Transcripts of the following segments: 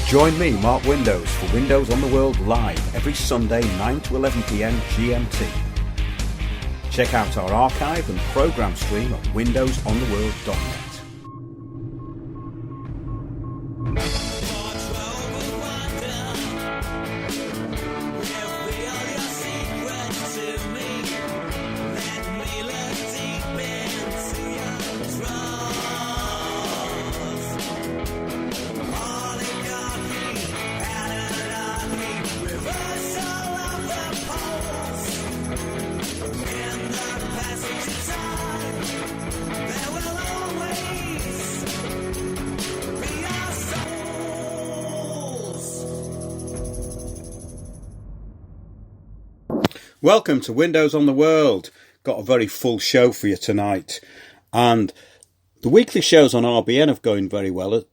Join me, Mark Windows, for Windows on the World live every Sunday 9 to 11 PM GMT. Check out our archive and programme stream at windowsontheworld.net. Welcome to Windows on the World. Got a very full show for you tonight. And the weekly shows on RBN have going very well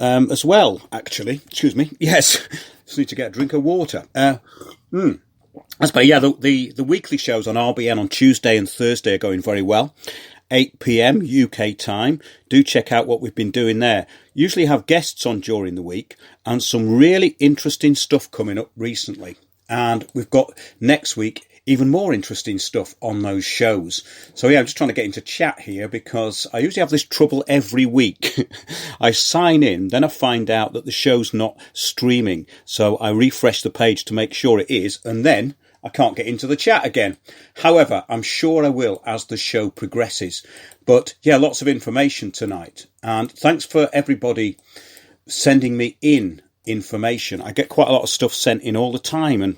as well, actually. Excuse me. Yes, just need to get a drink of water. The weekly shows on RBN on Tuesday and Thursday are going very well. 8 PM UK time. Do check out what we've been doing there. Usually have guests on during the week and some really interesting stuff coming up recently. And we've got next week even more interesting stuff on those shows. So yeah, I'm just trying to get into chat here because I usually have this trouble every week. I sign in, then I find out that the show's not streaming. So I refresh the page to make sure it is, and then I can't get into the chat again. However, I'm sure I will as the show progresses. But yeah, lots of information tonight. And thanks for everybody sending me in information. I get quite a lot of stuff sent in all the time, and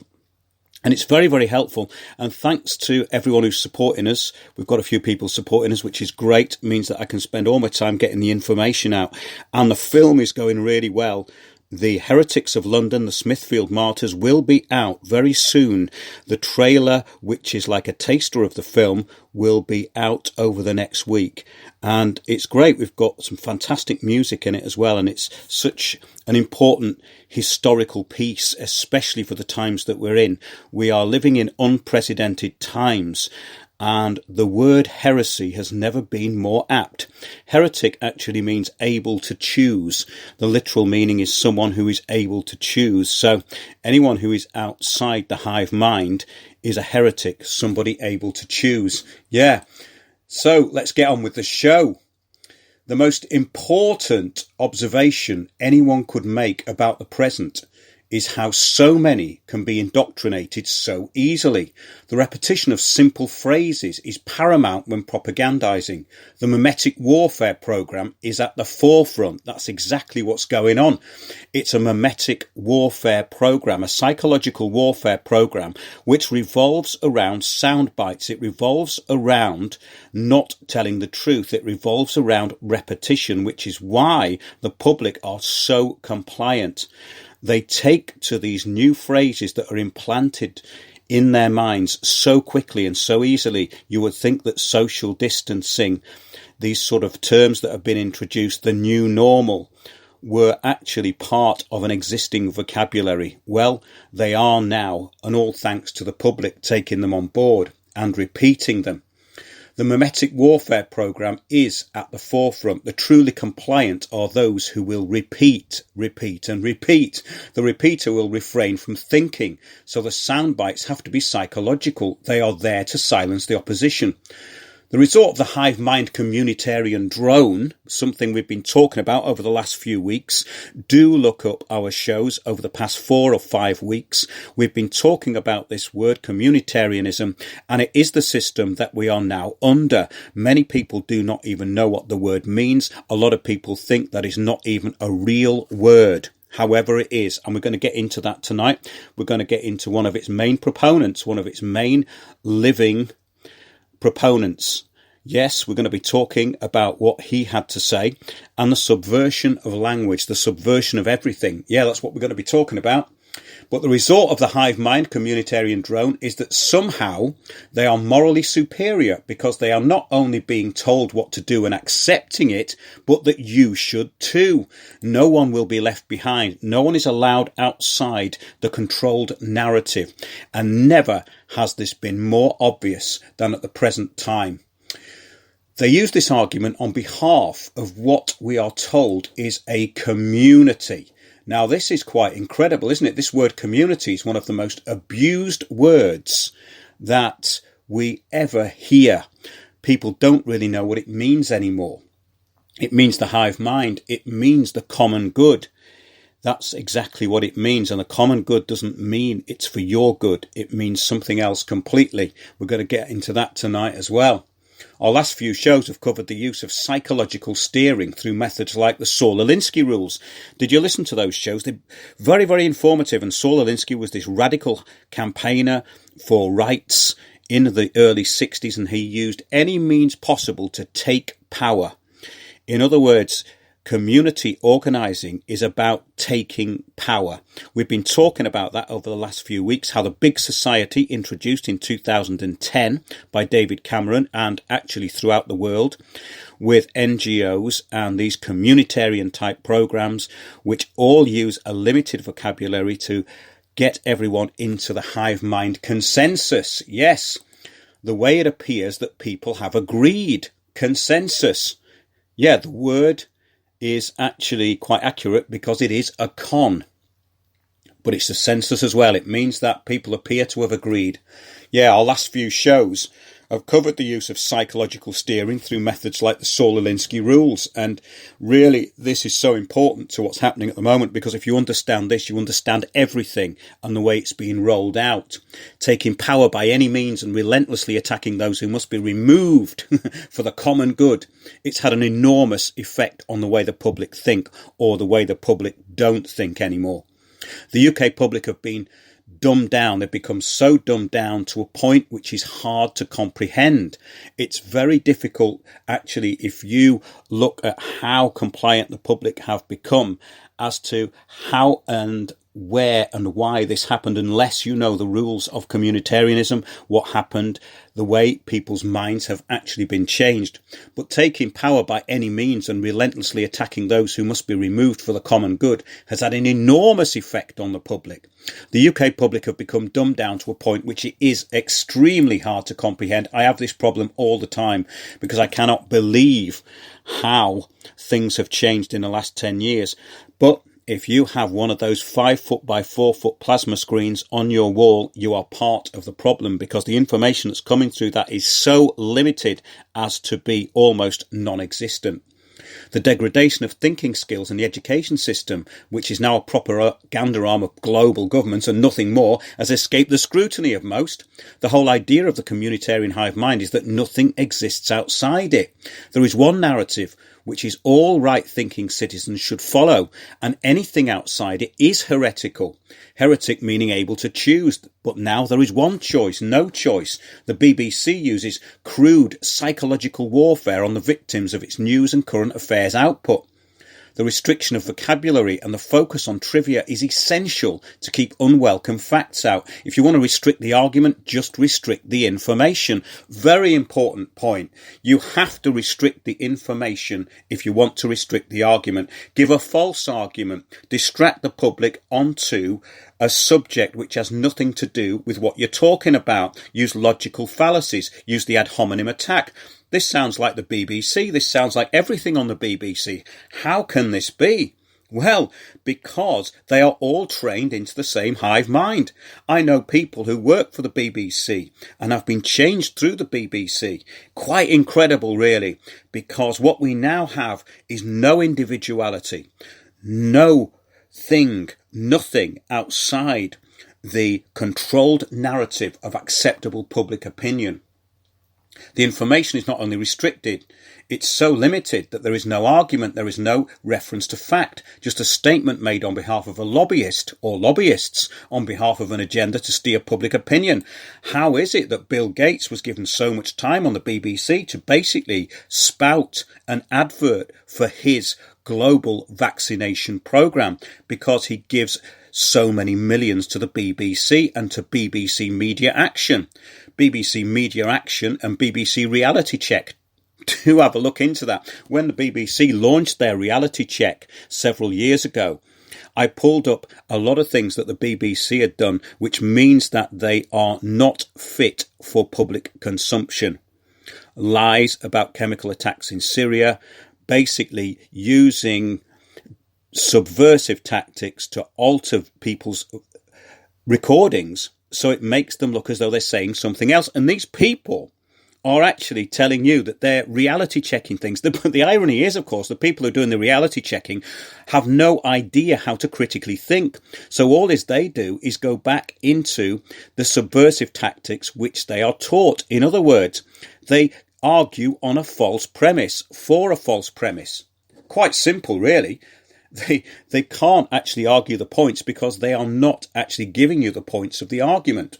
it's very, very helpful. And thanks to everyone who's supporting us. We've got a few people supporting us, which is great. It means that I can spend all my time getting the information out. And the film is going really well. The Heretics of London, the Smithfield Martyrs, will be out very soon. The trailer, which is like a taster of the film, will be out over the next week. And it's great. We've got some fantastic music in it as well. And it's such an important historical piece, especially for the times that we're in. We are living in unprecedented times. And the word heresy has never been more apt. Heretic actually means able to choose. The literal meaning is someone who is able to choose. So anyone who is outside the hive mind is a heretic, somebody able to choose. Yeah. So let's get on with the show. The most important observation anyone could make about the present is how so many can be indoctrinated so easily. The repetition of simple phrases is paramount when propagandizing. The mimetic warfare program is at the forefront. That's exactly what's going on. It's a mimetic warfare program, a psychological warfare program, which revolves around sound bites. It revolves around not telling the truth. It revolves around repetition, which is why the public are so compliant. They take to these new phrases that are implanted in their minds so quickly and so easily. You would think that social distancing, these sort of terms that have been introduced, the new normal, were actually part of an existing vocabulary. Well, they are now, and all thanks to the public taking them on board and repeating them. The mimetic warfare program is at the forefront. The truly compliant are those who will repeat, and repeat. The repeater will refrain from thinking. So the sound bites have to be psychological. They are there to silence the opposition. The resort of the hive mind communitarian drone, something we've been talking about over the last few weeks. Do look up our shows over the past 4 or 5 weeks. We've been talking about this word communitarianism, and it is the system that we are now under. Many people do not even know what the word means. A lot of people think that is not even a real word. However, it is, and we're going to get into that tonight. We're going to get into one of its main proponents, one of its main living proponents. Yes, we're going to be talking about what he had to say and the subversion of language, the subversion of everything. Yeah, that's what we're going to be talking about. But the resort of the hive mind communitarian drone is that somehow they are morally superior because they are not only being told what to do and accepting it, but that you should too. No one will be left behind. No one is allowed outside the controlled narrative. And never has this been more obvious than at the present time. They use this argument on behalf of what we are told is a community. Now, this is quite incredible, isn't it? This word community is one of the most abused words that we ever hear. People don't really know what it means anymore. It means the hive mind. It means the common good. That's exactly what it means. And the common good doesn't mean it's for your good. It means something else completely. We're going to get into that tonight as well. Our last few shows have covered the use of psychological steering through methods like the Saul Alinsky rules. Did you listen to those shows? They're very, very informative. And Saul Alinsky was this radical campaigner for rights in the early 60s, and he used any means possible to take power. In other words, community organising is about taking power. We've been talking about that over the last few weeks, how the Big Society, introduced in 2010 by David Cameron and actually throughout the world, with NGOs and these communitarian type programmes, which all use a limited vocabulary to get everyone into the hive mind consensus. Yes, the way it appears that people have agreed. Consensus. Yeah, the word is actually quite accurate because it is a con. But it's a census as well. It means that people appear to have agreed. Yeah, our last few shows have covered the use of psychological steering through methods like the Saul Alinsky rules. And really, this is so important to what's happening at the moment, because if you understand this, you understand everything and the way it's being rolled out. Taking power by any means and relentlessly attacking those who must be removed for the common good. It's had an enormous effect on the way the public think, or the way the public don't think anymore. The UK public have been dumbed down. They've become so dumbed down to a point which is hard to comprehend. It's very difficult, actually, if you look at how compliant the public have become, as to how and where and why this happened, unless you know the rules of communitarianism, what happened, the way people's minds have actually been changed. But taking power by any means and relentlessly attacking those who must be removed for the common good has had an enormous effect on the public. The UK public have become dumbed down to a point which it is extremely hard to comprehend. I have this problem all the time because I cannot believe how things have changed in the last 10 years. But if you have one of those 5 foot by 4 foot plasma screens on your wall, you are part of the problem, because the information that's coming through that is so limited as to be almost non-existent. The degradation of thinking skills in the education system, which is now a propaganda arm of global governments and nothing more, has escaped the scrutiny of most. The whole idea of the communitarian hive mind is that nothing exists outside it. There is one narrative which is all right-thinking citizens should follow, and anything outside it is heretical. Heretic meaning able to choose, but now there is one choice, no choice. The BBC uses crude psychological warfare on the victims of its news and current affairs output. The restriction of vocabulary and the focus on trivia is essential to keep unwelcome facts out. If you want to restrict the argument, just restrict the information. Very important point. You have to restrict the information if you want to restrict the argument. Give a false argument. Distract the public onto a subject which has nothing to do with what you're talking about. Use logical fallacies. Use the ad hominem attack. This sounds like the BBC. This sounds like everything on the BBC. How can this be? Well, because they are all trained into the same hive mind. I know people who work for the BBC and have been changed through the BBC. Quite incredible, really, because what we now have is no individuality, no thing, nothing outside the controlled narrative of acceptable public opinion. The information is not only restricted, it's so limited that there is no argument, there is no reference to fact, just a statement made on behalf of a lobbyist or lobbyists on behalf of an agenda to steer public opinion. How is it that Bill Gates was given so much time on the BBC to basically spout an advert for his global vaccination programme? Because he gives so many millions to the BBC and to BBC Media Action. BBC Media Action and BBC Reality Check. Do have a look into that. When the BBC launched their Reality Check several years ago, I pulled up a lot of things that the BBC had done, which means that they are not fit for public consumption. lies about chemical attacks in Syria, basically using subversive tactics to alter people's recordings so it makes them look as though they're saying something else. And these people are actually telling you that they're reality checking things. The irony is, of course, the people who are doing the reality checking have no idea how to critically think. So all they do is go back into the subversive tactics which they are taught. In other words, they argue on a false premise, for a false premise. Quite simple, really. They can't actually argue the points because they are not actually giving you the points of the argument.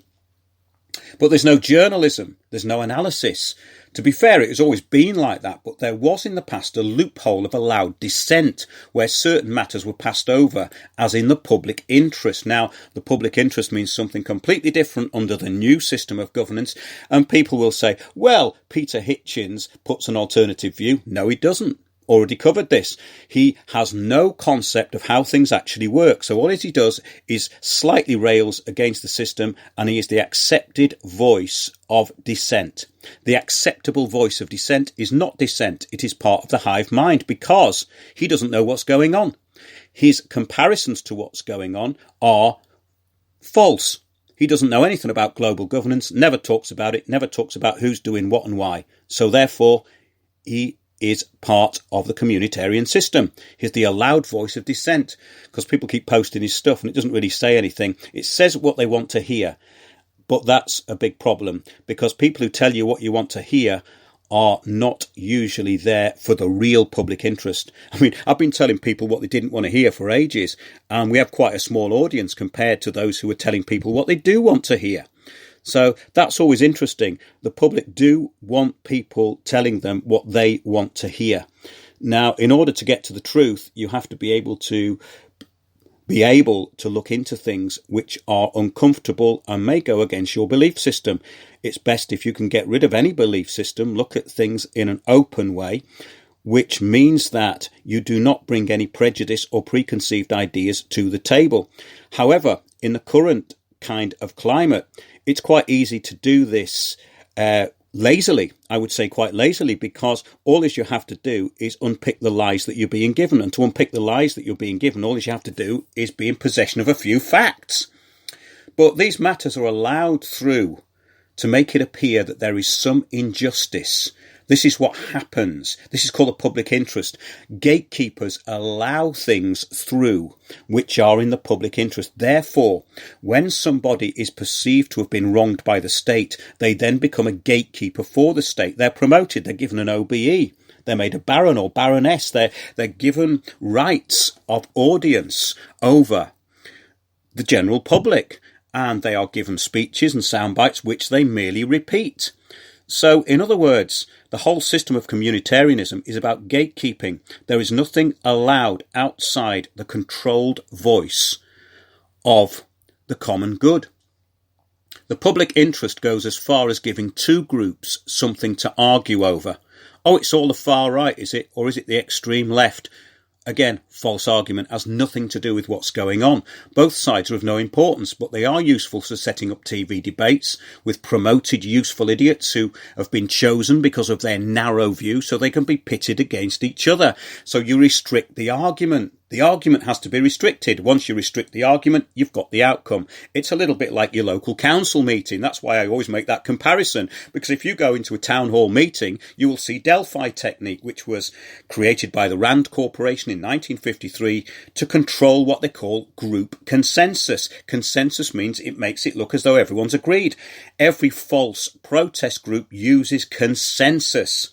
But there's no journalism, there's no analysis. To be fair, it has always been like that, but there was in the past a loophole of allowed dissent where certain matters were passed over as in the public interest. Now, the public interest means something completely different under the new system of governance, and people will say, well, Peter Hitchens puts an alternative view. No, he doesn't. Already covered this. He has no concept of how things actually work. So all he does is slightly rails against the system, and he is the accepted voice of dissent. The acceptable voice of dissent is not dissent. It is part of the hive mind because he doesn't know what's going on. His comparisons to what's going on are false. He doesn't know anything about global governance, never talks about it, never talks about who's doing what and why. So therefore, he is part of the communitarian system. He's the allowed voice of dissent because people keep posting his stuff and it doesn't really say anything. It says what they want to hear, but that's a big problem because people who tell you what you want to hear are not usually there for the real public interest. I mean, I've been telling people what they didn't want to hear for ages, and we have quite a small audience compared to those who are telling people what they do want to hear. So that's always interesting. The public do want people telling them what they want to hear. Now, in order to get to the truth, you have to be able to look into things which are uncomfortable and may go against your belief system. It's best if you can get rid of any belief system, look at things in an open way, which means that you do not bring any prejudice or preconceived ideas to the table. However, in the current kind of climate, it's quite easy to do this lazily. I would say quite lazily, because all you have to do is unpick the lies that you're being given. And to unpick the lies that you're being given, all you have to do is be in possession of a few facts. But these matters are allowed through to make it appear that there is some injustice. This is what happens. This is called the public interest. Gatekeepers allow things through which are in the public interest. Therefore, when somebody is perceived to have been wronged by the state, they then become a gatekeeper for the state. They're promoted. They're given an OBE. They're made a baron or baroness. They're given rights of audience over the general public. And they are given speeches and sound bites which they merely repeat. So, in other words, the whole system of communitarianism is about gatekeeping. There is nothing allowed outside the controlled voice of the common good. The public interest goes as far as giving two groups something to argue over. Oh, it's all the far right, is it? Or is it the extreme left? Again, false argument, has nothing to do with what's going on. Both sides are of no importance, but they are useful for setting up TV debates with promoted useful idiots who have been chosen because of their narrow view so they can be pitted against each other. So you restrict the argument. The argument has to be restricted. Once you restrict the argument, you've got the outcome. It's a little bit like your local council meeting. That's why I always make that comparison. Because if you go into a town hall meeting, you will see Delphi technique, which was created by the Rand Corporation in 1953 to control what they call group consensus. Consensus means it makes it look as though everyone's agreed. Every false protest group uses consensus.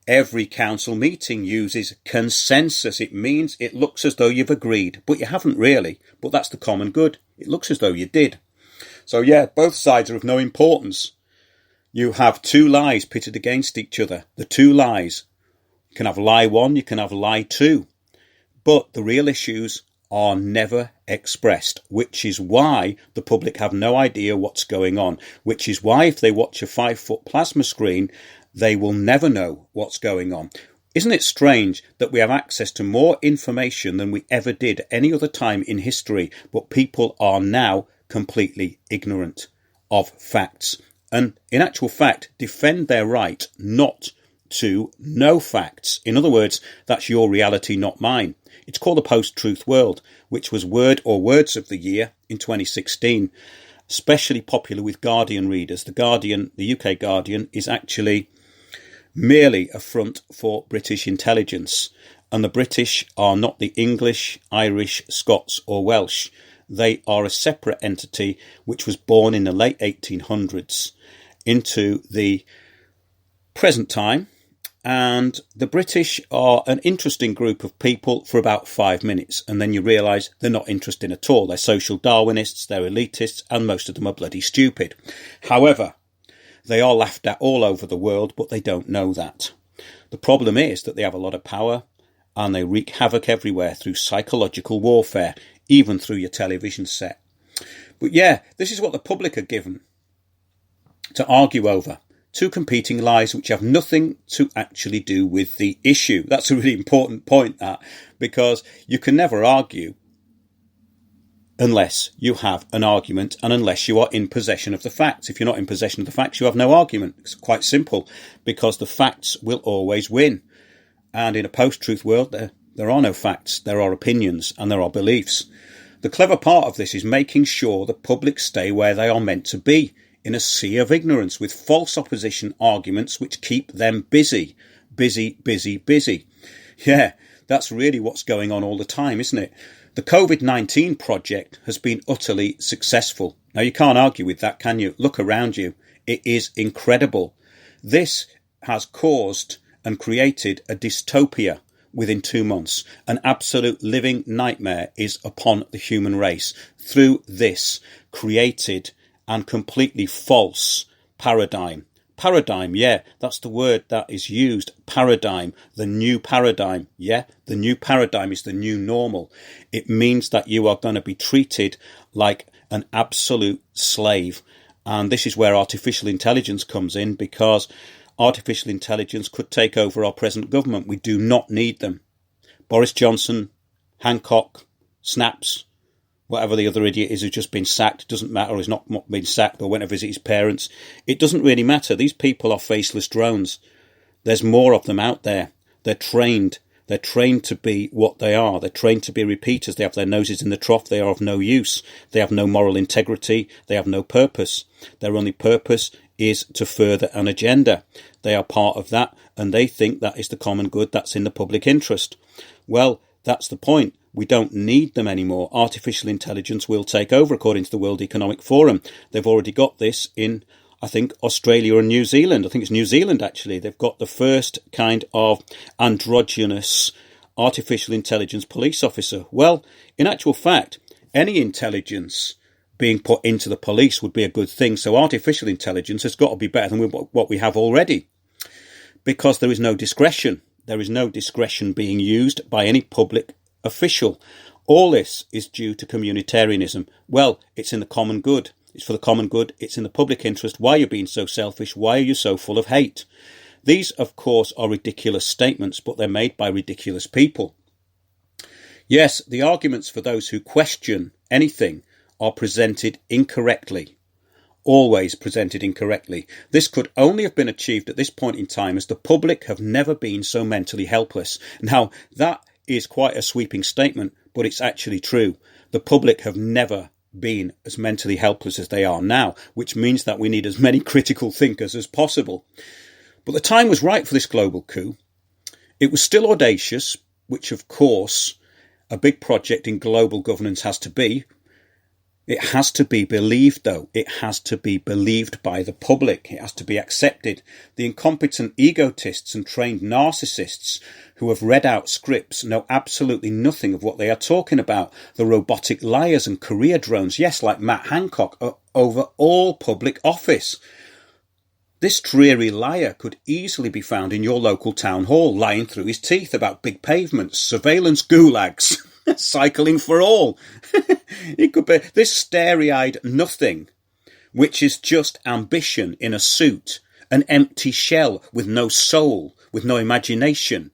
Every council meeting uses consensus. It means it looks as though you've agreed, but you haven't really. But that's the common good. It looks as though you did. So yeah, both sides are of no importance. You have two lies pitted against each other. The two lies. You can have lie one, you can have lie two. But the real issues are never expressed, which is why the public have no idea what's going on, which is why if they watch a 5-foot plasma screen, they will never know what's going on. Isn't it strange that we have access to more information than we ever did any other time in history, but people are now completely ignorant of facts? and in actual fact defend their right not to know facts. In other words, that's your reality, not mine. It's called the post-truth world, which was word or words of the year in 2016, especially popular with Guardian readers. The Guardian, the UK Guardian, is actually merely a front for British intelligence. And the British are not the English, Irish, Scots or Welsh. They are a separate entity which was born in the late 1800s into the present time. And the British are an interesting group of people for about 5 minutes. And then you realise they're not interesting at all. They're social Darwinists, they're elitists, and most of them are bloody stupid. However, they are laughed at all over the world, but they don't know that. The problem is that they have a lot of power and they wreak havoc everywhere through psychological warfare, even through your television set. But yeah, this is what the public are given to argue over. Two competing lies which have nothing to actually do with the issue. That's a really important point, that, because you can never argue unless you have an argument and unless you are in possession of the facts. If you're not in possession of the facts, you have no argument. It's quite simple, because the facts will always win. And in a post-truth world, there are no facts, there are opinions and there are beliefs. The clever part of this is making sure the public stay where they are meant to be, in a sea of ignorance with false opposition arguments which keep them busy. Busy, busy, busy. Yeah, that's really what's going on all the time, isn't it? The COVID-19 project has been utterly successful. Now, you can't argue with that, can you? Look around you. It is incredible. This has caused and created a dystopia within 2 months. An absolute living nightmare is upon the human race through this created and completely false paradigm. Paradigm, yeah, that's the word that is used. Paradigm, the new paradigm. Yeah, the new paradigm is the new normal. It means that you are going to be treated like an absolute slave. And this is where artificial intelligence comes in, because artificial intelligence could take over our present government. We do not need them. Boris Johnson, Hancock, Snaps, whatever the other idiot is who's just been sacked, doesn't matter, or has not been sacked, or went to visit his parents. It doesn't really matter. These people are faceless drones. There's more of them out there. They're trained. They're trained to be what they are. They're trained to be repeaters. They have their noses in the trough. They are of no use. They have no moral integrity. They have no purpose. Their only purpose is to further an agenda. They are part of that, and they think that is the common good, that's in the public interest. Well, that's the point. We don't need them anymore. Artificial intelligence will take over, according to the World Economic Forum. They've already got this in, I think, Australia and New Zealand. I think it's New Zealand, actually. They've got the first kind of androgynous artificial intelligence police officer. Well, in actual fact, any intelligence being put into the police would be a good thing. So artificial intelligence has got to be better than what we have already, because there is no discretion. There is no discretion being used by any public official. All this is due to communitarianism. Well, it's in the common good. It's for the common good. It's in the public interest. Why are you being so selfish? Why are you so full of hate? These, of course, are ridiculous statements, but they're made by ridiculous people. Yes, the arguments for those who question anything are presented incorrectly. Always presented incorrectly. This could only have been achieved at this point in time as the public have never been so mentally helpless. Now, that is quite a sweeping statement, but it's actually true. The public have never been as mentally helpless as they are now, which means that we need as many critical thinkers as possible. But the time was right for this global coup. It was still audacious, which of course a big project in global governance has to be. It has to be believed, though. It has to be believed by the public. It has to be accepted. The incompetent egotists and trained narcissists who have read out scripts know absolutely nothing of what they are talking about. The robotic liars and career drones, yes, like Matt Hancock, are over all public office. This dreary liar could easily be found in your local town hall, lying through his teeth about big pavements, surveillance gulags, cycling for all. It could be this starry-eyed nothing, which is just ambition in a suit, an empty shell with no soul, with no imagination,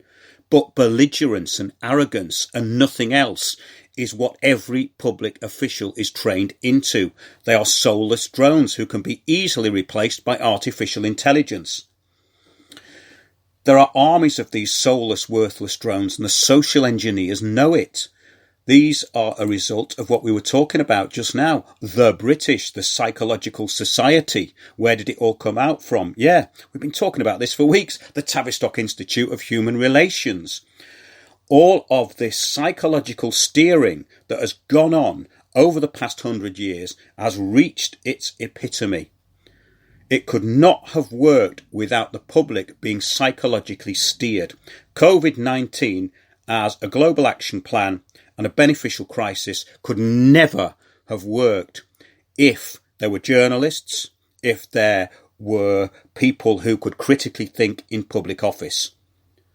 but belligerence and arrogance and nothing else. is what every public official is trained into. They are soulless drones who can be easily replaced by artificial intelligence. There are armies of these soulless, worthless drones, and the social engineers know it. These are a result of what we were talking about just now. The British, the psychological society. Where did it all come out from? Yeah, we've been talking about this for weeks. The Tavistock Institute of Human Relations. All of this psychological steering that has gone on over the past 100 years has reached its epitome. It could not have worked without the public being psychologically steered. COVID-19 as a global action plan and a beneficial crisis could never have worked if there were journalists, if there were people who could critically think in public office.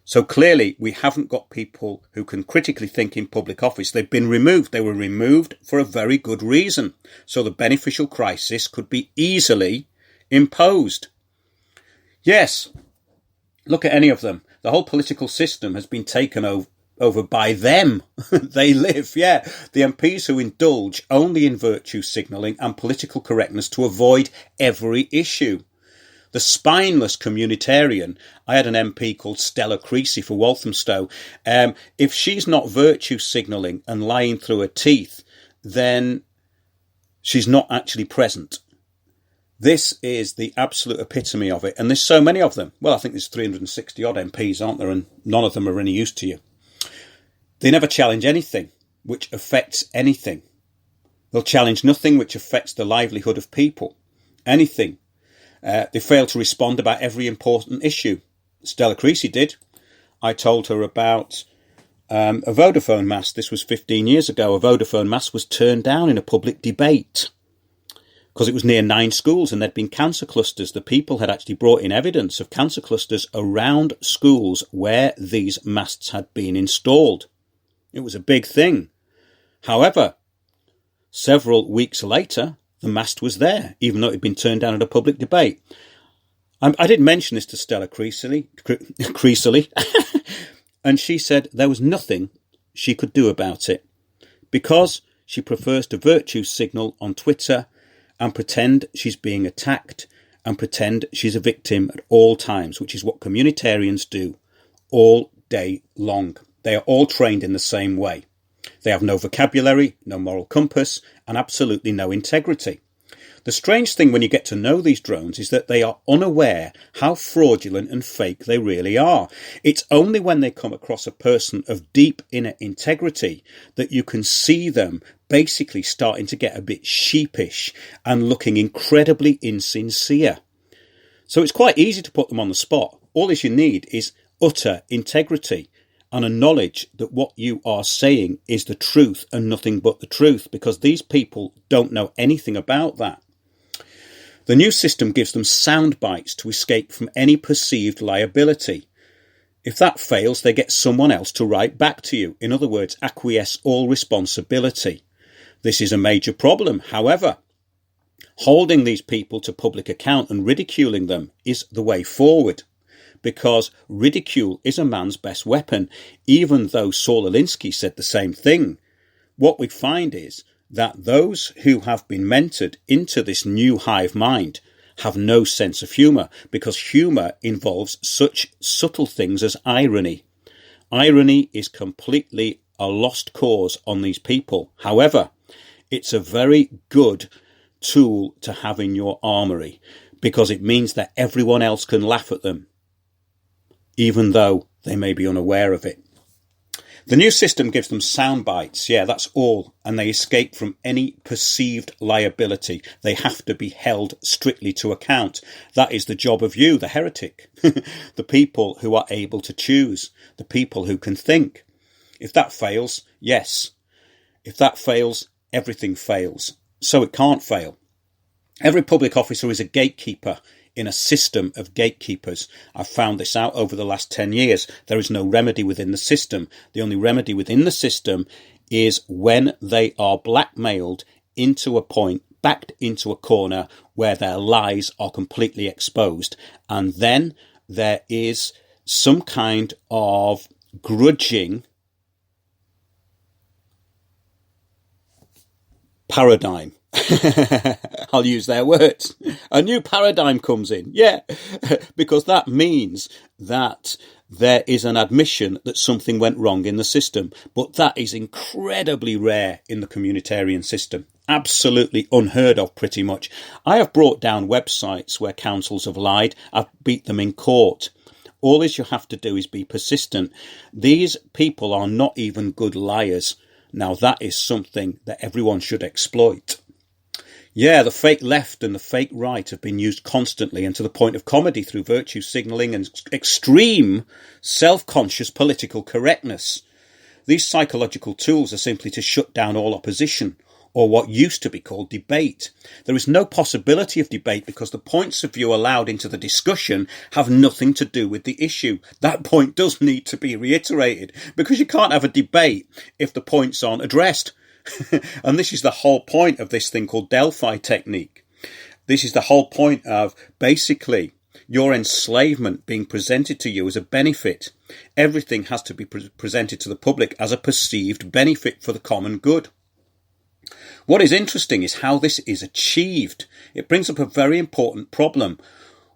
So clearly we haven't got people who can critically think in public office. They've been removed. They were removed for a very good reason. So the beneficial crisis could be easily imposed. Yes, look at any of them. The whole political system has been taken over by them. They live, yeah. The MPs who indulge only in virtue signalling and political correctness to avoid every issue. The spineless communitarian. I had an MP called Stella Creasy for Walthamstow. If she's not virtue signalling and lying through her teeth, then she's not actually present. This is the absolute epitome of it. And there's so many of them. Well, I think there's 360 odd MPs, aren't there? And none of them are any use to you. They never challenge anything which affects anything. They'll challenge nothing which affects the livelihood of people. Anything. They fail to respond about every important issue. Stella Creasy did. I told her about a Vodafone mast. This was 15 years ago. A Vodafone mast was turned down in a public debate because it was near 9 schools and there'd been cancer clusters. The people had actually brought in evidence of cancer clusters around schools where these masts had been installed. It was a big thing. However, several weeks later, the mast was there, even though it had been turned down at a public debate. I did mention this to Stella Creasy, and she said there was nothing she could do about it because she prefers to virtue signal on Twitter and pretend she's being attacked and pretend she's a victim at all times, which is what communitarians do all day long. They are all trained in the same way. They have no vocabulary, no moral compass, and absolutely no integrity. The strange thing when you get to know these drones is that they are unaware how fraudulent and fake they really are. It's only when they come across a person of deep inner integrity that you can see them basically starting to get a bit sheepish and looking incredibly insincere. So it's quite easy to put them on the spot. All you need is utter integrity and a knowledge that what you are saying is the truth and nothing but the truth, because these people don't know anything about that. The new system gives them sound bites to escape from any perceived liability. If that fails, they get someone else to write back to you. In other words, acquiesce all responsibility. This is a major problem. However, holding these people to public account and ridiculing them is the way forward, because ridicule is a man's best weapon, even though Saul Alinsky said the same thing. What we find is that those who have been mentored into this new hive mind have no sense of humour, because humour involves such subtle things as irony. Irony is completely a lost cause on these people. However, it's a very good tool to have in your armoury, because it means that everyone else can laugh at them, even though they may be unaware of it. The new system gives them sound bites. Yeah, that's all. And they escape from any perceived liability. They have to be held strictly to account. That is the job of you, the heretic. The people who are able to choose. The people who can think. If that fails, yes. If that fails, everything fails. So it can't fail. Every public officer is a gatekeeper in a system of gatekeepers. I've found this out over the last 10 years. There is no remedy within the system. The only remedy within the system is when they are blackmailed into a point, backed into a corner where their lies are completely exposed. And then there is some kind of grudging paradigm. I'll use their words. A new paradigm comes in. Yeah, because that means that there is an admission that something went wrong in the system. But that is incredibly rare in the communitarian system. Absolutely unheard of, pretty much. I have brought down websites where councils have lied. I've beat them in court. All you have to do is be persistent. These people are not even good liars. Now, that is something that everyone should exploit. Yeah, the fake left and the fake right have been used constantly and to the point of comedy through virtue signalling and extreme self-conscious political correctness. These psychological tools are simply to shut down all opposition, or what used to be called debate. There is no possibility of debate because the points of view allowed into the discussion have nothing to do with the issue. That point does need to be reiterated because you can't have a debate if the points aren't addressed. And this is the whole point of this thing called Delphi technique. This is the whole point of basically your enslavement being presented to you as a benefit. Everything has to be presented to the public as a perceived benefit for the common good. What is interesting is how this is achieved. It brings up a very important problem.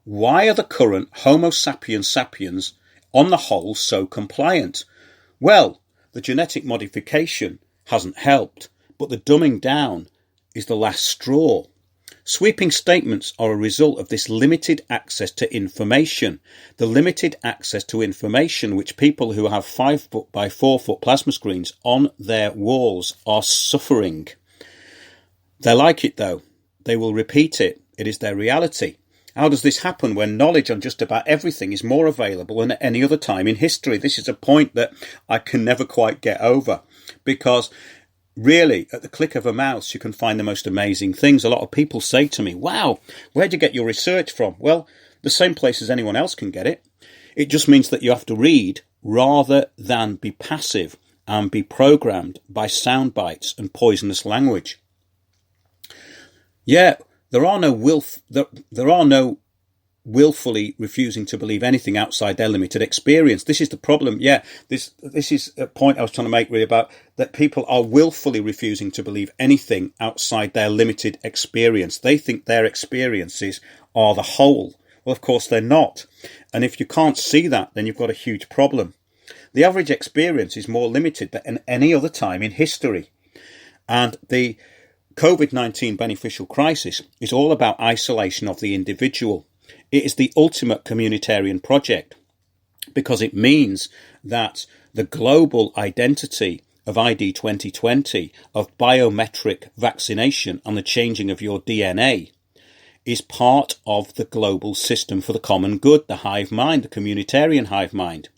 Why are the current Homo sapiens sapiens on the whole so compliant? Well, the genetic modification hasn't helped, but the dumbing down is the last straw. Sweeping statements are a result of this limited access to information. The limited access to information which people who have 5 foot by 4 foot plasma screens on their walls are suffering. They like it though. They will repeat it. It is their reality. How does this happen when knowledge on just about everything is more available than at any other time in history? This is a point that I can never quite get over because really at the click of a mouse you can find the most amazing things. A lot of people say to me, wow, where'd you get your research from? Well, the same place as anyone else can get it. It just means that you have to read rather than be passive and be programmed by sound bites and poisonous language. Yeah, there are no willfully refusing to believe anything outside their limited experience. This is the problem. Yeah, this is a point I was trying to make really about that people are willfully refusing to believe anything outside their limited experience. They think their experiences are the whole. Well, of course they're not. And if you can't see that, then you've got a huge problem. The average experience is more limited than any other time in history. And the COVID-19 beneficial crisis is all about isolation of the individual. It is the ultimate communitarian project because it means that the global identity of ID 2020, of biometric vaccination and the changing of your DNA is part of the global system for the common good, the hive mind, the communitarian hive mind.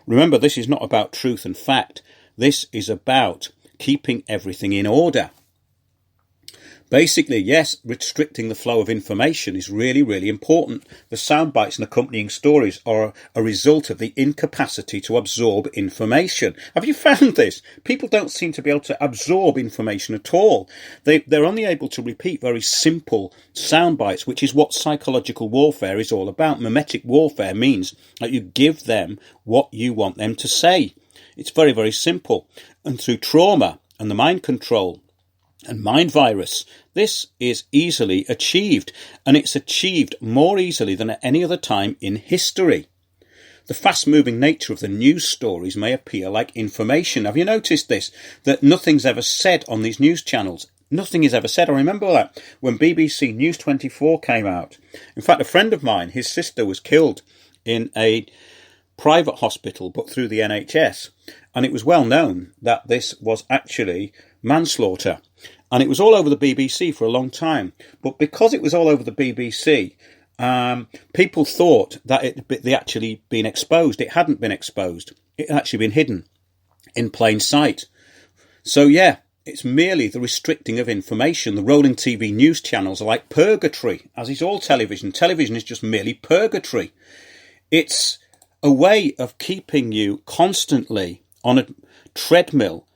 Remember, this is not about truth and fact. This is about keeping everything in order. Basically, yes, restricting the flow of information is really, really important. The sound bites and accompanying stories are a result of the incapacity to absorb information. Have you found this? People don't seem to be able to absorb information at all. They're only able to repeat very simple sound bites, which is what psychological warfare is all about. Mimetic warfare means that you give them what you want them to say. It's very, very simple. And through trauma and the mind control and mind virus, this is easily achieved, and it's achieved more easily than at any other time in history. The fast-moving nature of the news stories may appear like information. Have you noticed this? That nothing's ever said on these news channels. Nothing is ever said. I remember that when BBC News 24 came out. In fact, a friend of mine, his sister was killed in a private hospital, but through the NHS. And it was well known that this was actually manslaughter. And it was all over the BBC for a long time. But because it was all over the BBC, people thought that it had actually been exposed. It hadn't been exposed. It had actually been hidden in plain sight. So, yeah, it's merely the restricting of information. The rolling TV news channels are like purgatory, as is all television. Television is just merely purgatory. It's a way of keeping you constantly on a treadmill,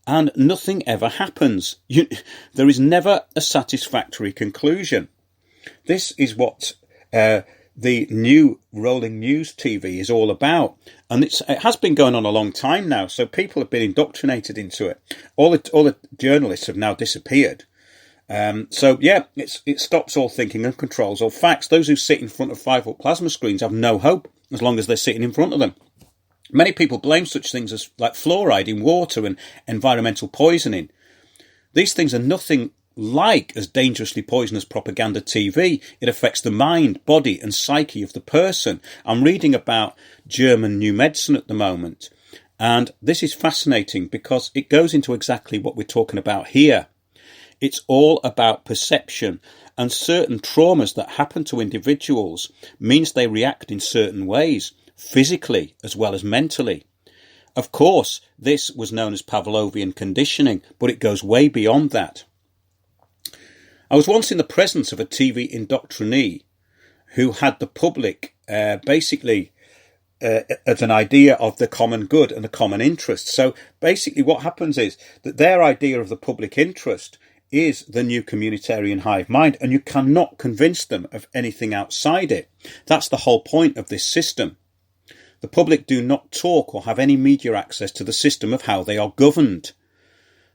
and nothing ever happens. There is never a satisfactory conclusion. This is what the the new rolling news TV is all about. And it has been going on a long time now, so people have been indoctrinated into it. All the journalists have now disappeared. It stops all thinking and controls all facts. Those who sit in front of 5-foot plasma screens have no hope as long as they're sitting in front of them. Many people blame such things as like fluoride in water and environmental poisoning. These things are nothing like as dangerously poisonous propaganda TV. It affects the mind, body and psyche of the person. I'm reading about German new medicine at the moment, and this is fascinating because it goes into exactly what we're talking about here. It's all about perception, and certain traumas that happen to individuals means they react in certain ways, physically as well as mentally. Of course, this was known as Pavlovian conditioning, but it goes way beyond that. I was once in the presence of a TV indoctrinee who had the public as an idea of the common good and the common interest. So basically what happens is that their idea of the public interest is the new communitarian hive mind, and you cannot convince them of anything outside it. That's the whole point of this system. The public do not talk or have any media access to the system of how they are governed.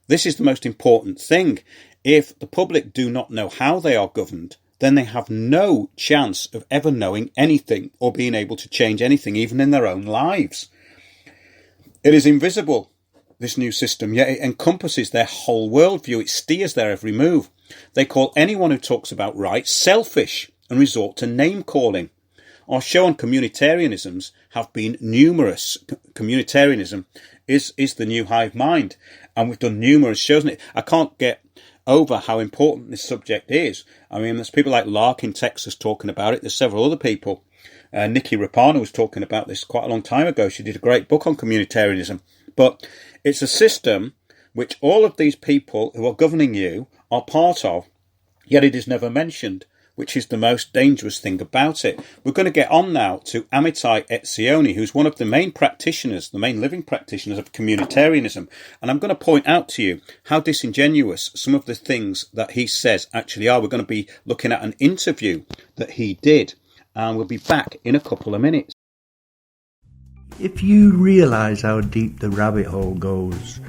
This is the most important thing. If the public do not know how they are governed, then they have no chance of ever knowing anything or being able to change anything, even in their own lives. It is invisible, this new system, yet it encompasses their whole worldview. It steers their every move. They call anyone who talks about rights selfish and resort to name-calling. Our show on communitarianisms have been numerous. Communitarianism is the new hive mind, and we've done numerous shows on it. I can't get over how important this subject is. I mean, there's people like Lark in Texas talking about it. There's several other people. Nikki Rapano was talking about this quite a long time ago. She did a great book on communitarianism. But it's a system which all of these people who are governing you are part of, yet it is never mentioned, which is the most dangerous thing about it. We're going to get on now to Amitai Etzioni, who's one of the main practitioners, the main living practitioners of communitarianism. And I'm going to point out to you how disingenuous some of the things that he says actually are. We're going to be looking at an interview that he did, and we'll be back in a couple of minutes. If you realise how deep the rabbit hole goes,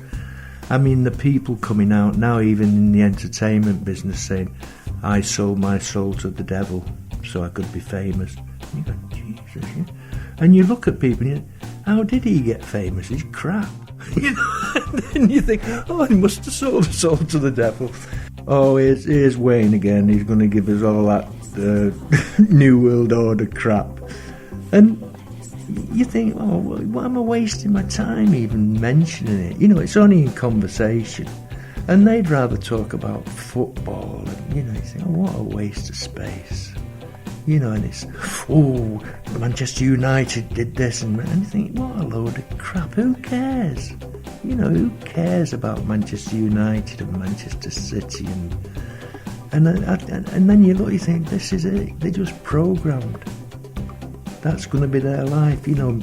I mean, the people coming out now, even in the entertainment business, saying, I sold my soul to the devil so I could be famous. And you go, Jesus, yeah. And you look at people and you think, how did he get famous? He's crap. You know? And then you think, oh, he must have sold his soul to the devil. Oh, here's Wayne again. He's going to give us all that New World Order crap. And you think, oh, well, why am I wasting my time even mentioning it? You know, it's only in conversation. And they'd rather talk about football. And, you know, you think, oh, what a waste of space. You know, and it's, oh, Manchester United did this. And you think, what a load of crap. Who cares? You know, who cares about Manchester United and Manchester City? And then you look, you think, this is it. They're just programmed. That's going to be their life. You know,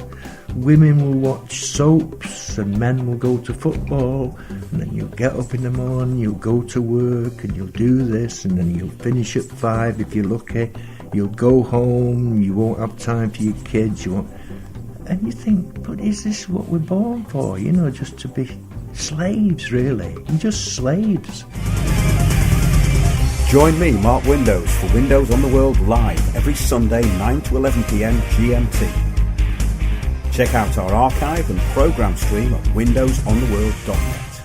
women will watch soaps and men will go to football, and then you'll get up in the morning, you'll go to work and you'll do this, and then you'll finish at 5 if you're lucky. You'll go home, you won't have time for your kids, you won't. And you think, but is this what we're born for? You know, just to be slaves, really. You're just slaves. Join me, Mark Windows, for Windows on the World live every Sunday 9 to 11 p.m. GMT. Check out our archive and programme stream at windowsontheworld.net.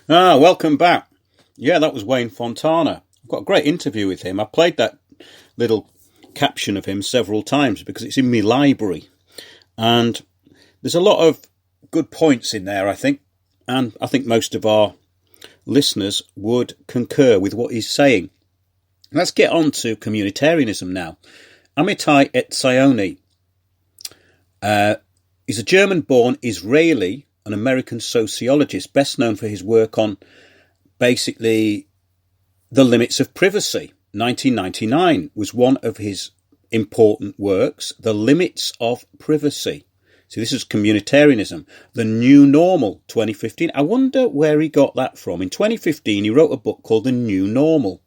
Welcome back. Yeah, that was Wayne Fontana. I've got a great interview with him. I played that little caption of him several times because it's in my library. And there's a lot of good points in there, I think. And I think most of our listeners would concur with what he's saying. Let's get on to communitarianism now. Amitai Etzioni is a German-born Israeli and American sociologist, best known for his work on basically the limits of privacy. 1999 was one of his important works, The Limits of Privacy. So this is communitarianism. The New Normal, 2015. I wonder where he got that from. In 2015, he wrote a book called The New Normal.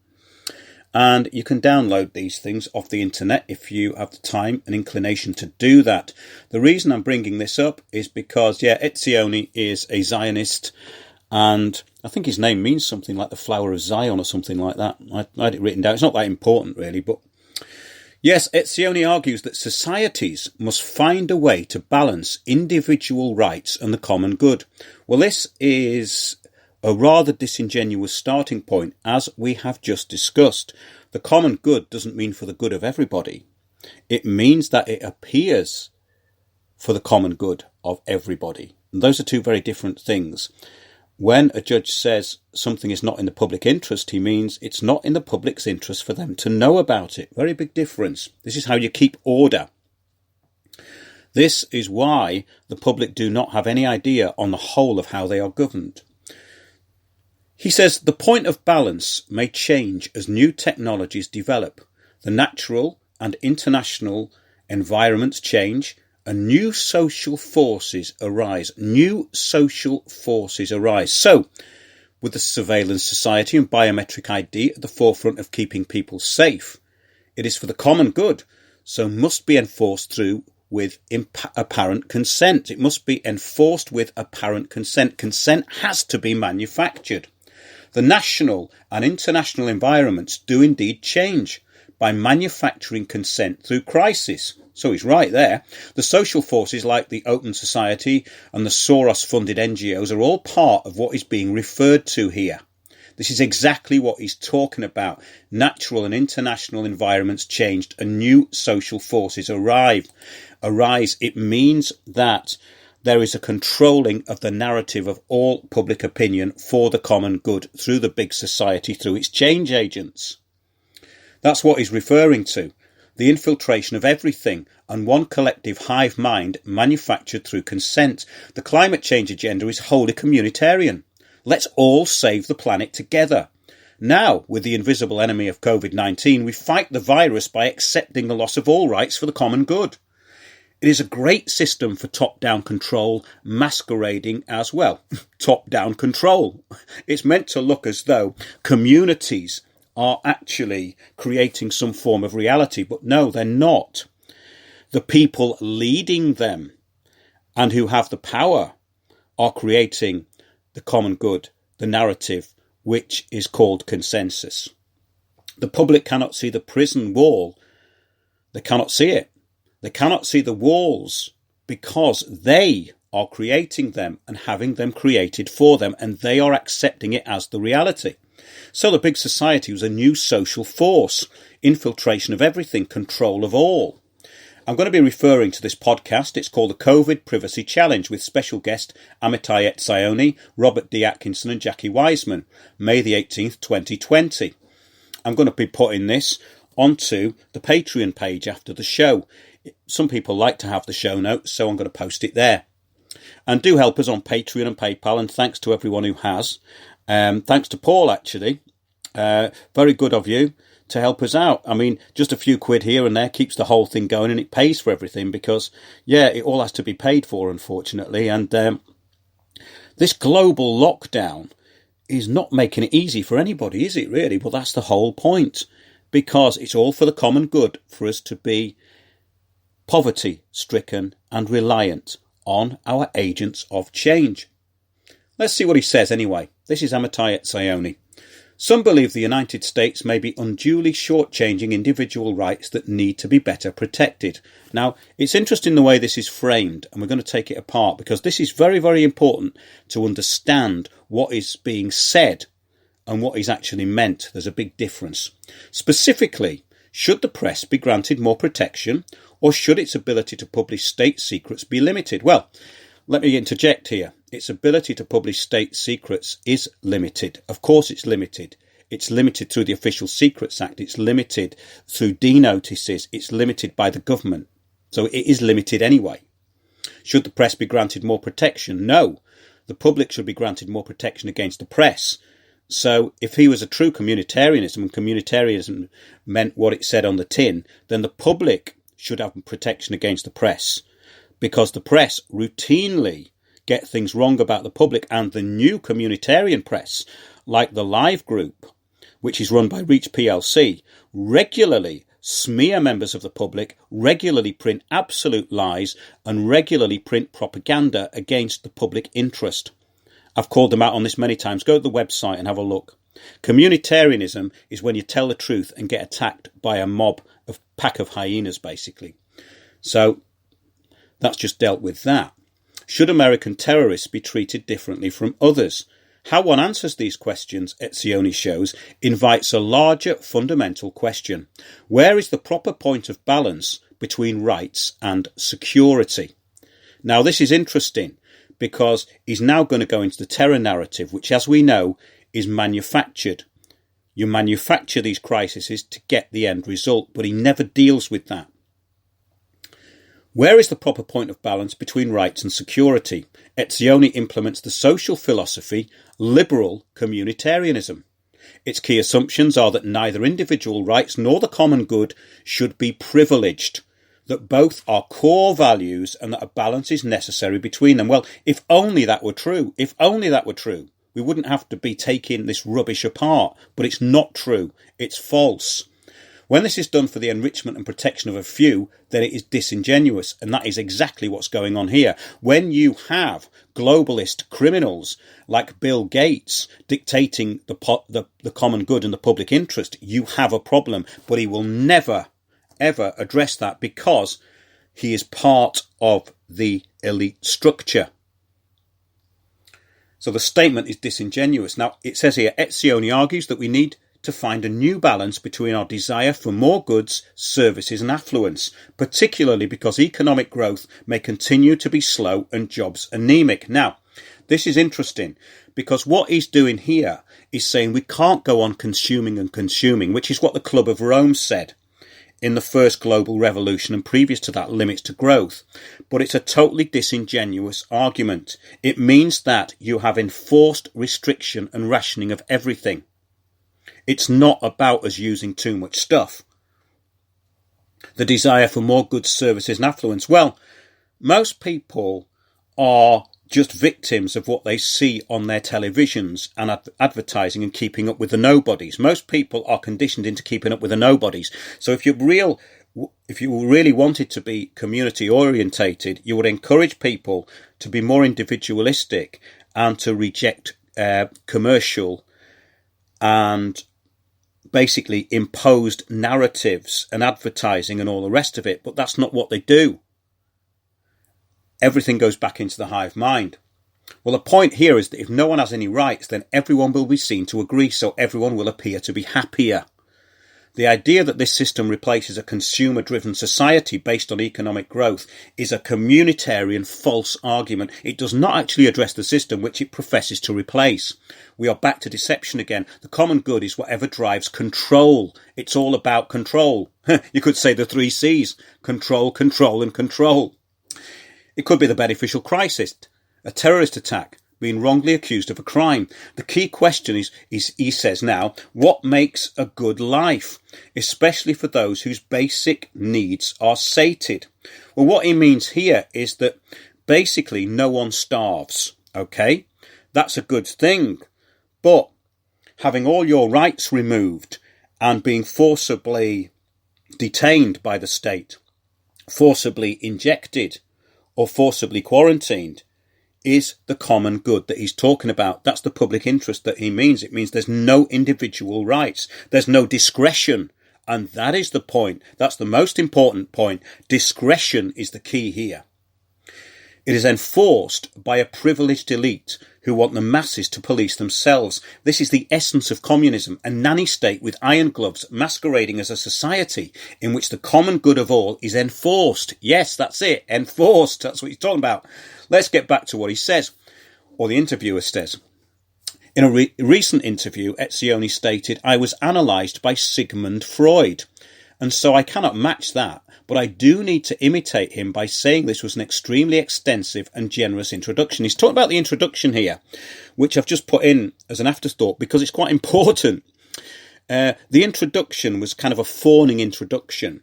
And you can download these things off the internet if you have the time and inclination to do that. The reason I'm bringing this up is because, Etzioni is a Zionist, and I think his name means something like the flower of Zion or something like that. I had it written down. It's not that important, really, but yes, Etzioni argues that societies must find a way to balance individual rights and the common good. Well, this is a rather disingenuous starting point, as we have just discussed. The common good doesn't mean for the good of everybody. It means that it appears for the common good of everybody. And those are two very different things. When a judge says something is not in the public interest, he means it's not in the public's interest for them to know about it. Very big difference. This is how you keep order. This is why the public do not have any idea on the whole of how they are governed. He says the point of balance may change as new technologies develop. The natural and international environments change and new social forces arise. New social forces arise. So, with the surveillance society and biometric ID at the forefront of keeping people safe, it is for the common good, so must be enforced through with apparent consent. It must be enforced with apparent consent. Consent has to be manufactured. The national and international environments do indeed change by manufacturing consent through crisis. So he's right there. The social forces like the Open Society and the Soros-funded NGOs are all part of what is being referred to here. This is exactly what he's talking about. Natural and international environments changed and new social forces arise. It means that there is a controlling of the narrative of all public opinion for the common good through the big society, through its change agents. That's what he's referring to. The infiltration of everything and one collective hive mind manufactured through consent. The climate change agenda is wholly communitarian. Let's all save the planet together. Now, with the invisible enemy of COVID-19, we fight the virus by accepting the loss of all rights for the common good. It is a great system for top-down control, masquerading as, well, top-down control. It's meant to look as though communities are actually creating some form of reality, but no, they're not. The people leading them and who have the power are creating the common good, the narrative, which is called consensus. The public cannot see the prison wall. They cannot see it. They cannot see the walls because they are creating them and having them created for them, and they are accepting it as the reality. So the big society was a new social force, infiltration of everything, control of all. I'm going to be referring to this podcast. It's called the COVID Privacy Challenge with special guest Amitai Etzioni, Robert D. Atkinson and Jackie Wiseman, May the 18th, 2020. I'm going to be putting this onto the Patreon page after the show. Some people like to have the show notes, so I'm going to post it there. And do help us on Patreon and PayPal, and thanks to everyone who has. Thanks to Paul, actually. Very good of you to help us out. I mean, just a few quid here and there keeps the whole thing going, and it pays for everything because, it all has to be paid for, unfortunately. And this global lockdown is not making it easy for anybody, is it really? Well, that's the whole point, because it's all for the common good for us to be poverty-stricken and reliant on our agents of change. Let's see what he says anyway. This is Amitai Etzioni. Some believe the United States may be unduly shortchanging individual rights that need to be better protected. Now, it's interesting the way this is framed, and we're going to take it apart because this is very, very important to understand what is being said and what is actually meant. There's a big difference. Specifically, should the press be granted more protection, or should its ability to publish state secrets be limited? Well, let me interject here. Its ability to publish state secrets is limited. Of course it's limited. It's limited through the Official Secrets Act. It's limited through D-notices. It's limited by the government. So it is limited anyway. Should the press be granted more protection? No. The public should be granted more protection against the press. So if he was a true communitarianism, and communitarianism meant what it said on the tin, then the public should have protection against the press, because the press routinely get things wrong about the public, and the new communitarian press, like the Live Group, which is run by Reach plc, regularly smear members of the public, regularly print absolute lies, and regularly print propaganda against the public interest. I've called them out on this many times. Go to the website and have a look. Communitarianism is when you tell the truth and get attacked by a pack of hyenas, basically. So that's just dealt with that. Should American terrorists be treated differently from others? How one answers these questions, Etzioni shows, invites a larger fundamental question. Where is the proper point of balance between rights and security? Now, this is interesting because he's now going to go into the terror narrative, which, as we know, is manufactured. You manufacture these crises to get the end result, but he never deals with that. Where is the proper point of balance between rights and security? Etzioni implements the social philosophy liberal communitarianism. Its key assumptions are that neither individual rights nor the common good should be privileged, that both are core values and that a balance is necessary between them. Well, if only that were true, we wouldn't have to be taking this rubbish apart, but it's not true, it's false. When this is done for the enrichment and protection of a few, then it is disingenuous, and that is exactly what's going on here. When you have globalist criminals like Bill Gates dictating the common good and the public interest, you have a problem, but he will never, ever address that because he is part of the elite structure. So the statement is disingenuous. Now, it says here, Etzioni argues that we need to find a new balance between our desire for more goods, services and affluence, particularly because economic growth may continue to be slow and jobs anemic. Now, this is interesting because what he's doing here is saying we can't go on consuming and consuming, which is what the Club of Rome said in the first global revolution and previous to that, limits to growth. But it's a totally disingenuous argument. It means that you have enforced restriction and rationing of everything. It's not about us using too much stuff. The desire for more goods, services and affluence. Well, most people are just victims of what they see on their televisions and advertising and keeping up with the nobodies. Most people are conditioned into keeping up with the nobodies. So if you really wanted to be community orientated, you would encourage people to be more individualistic and to reject commercial and basically imposed narratives and advertising and all the rest of it. But that's not what they do. Everything goes back into the hive mind. Well, the point here is that if no one has any rights, then everyone will be seen to agree, so everyone will appear to be happier. The idea that this system replaces a consumer-driven society based on economic growth is a communitarian false argument. It does not actually address the system which it professes to replace. We are back to deception again. The common good is whatever drives control. It's all about control. You could say the 3 C's. Control, control and control. It could be the beneficial crisis, a terrorist attack, being wrongly accused of a crime. The key question is, he says now, what makes a good life, especially for those whose basic needs are sated? Well, what he means here is that basically no one starves, okay? That's a good thing. But having all your rights removed and being forcibly detained by the state, forcibly injected or forcibly quarantined, is the common good that he's talking about. That's the public interest that he means. It means there's no individual rights. There's no discretion. And that is the point. That's the most important point. Discretion is the key here. It is enforced by a privileged elite who want the masses to police themselves. This is the essence of communism, a nanny state with iron gloves masquerading as a society in which the common good of all is enforced. Yes, that's it, enforced. That's what he's talking about. Let's get back to what he says, or the interviewer says. In a recent interview, Etzioni stated, "I was analysed by Sigmund Freud, and so I cannot match that. But I do need to imitate him by saying this was an extremely extensive and generous introduction." He's talking about the introduction here, which I've just put in as an afterthought because it's quite important. The introduction was kind of a fawning introduction.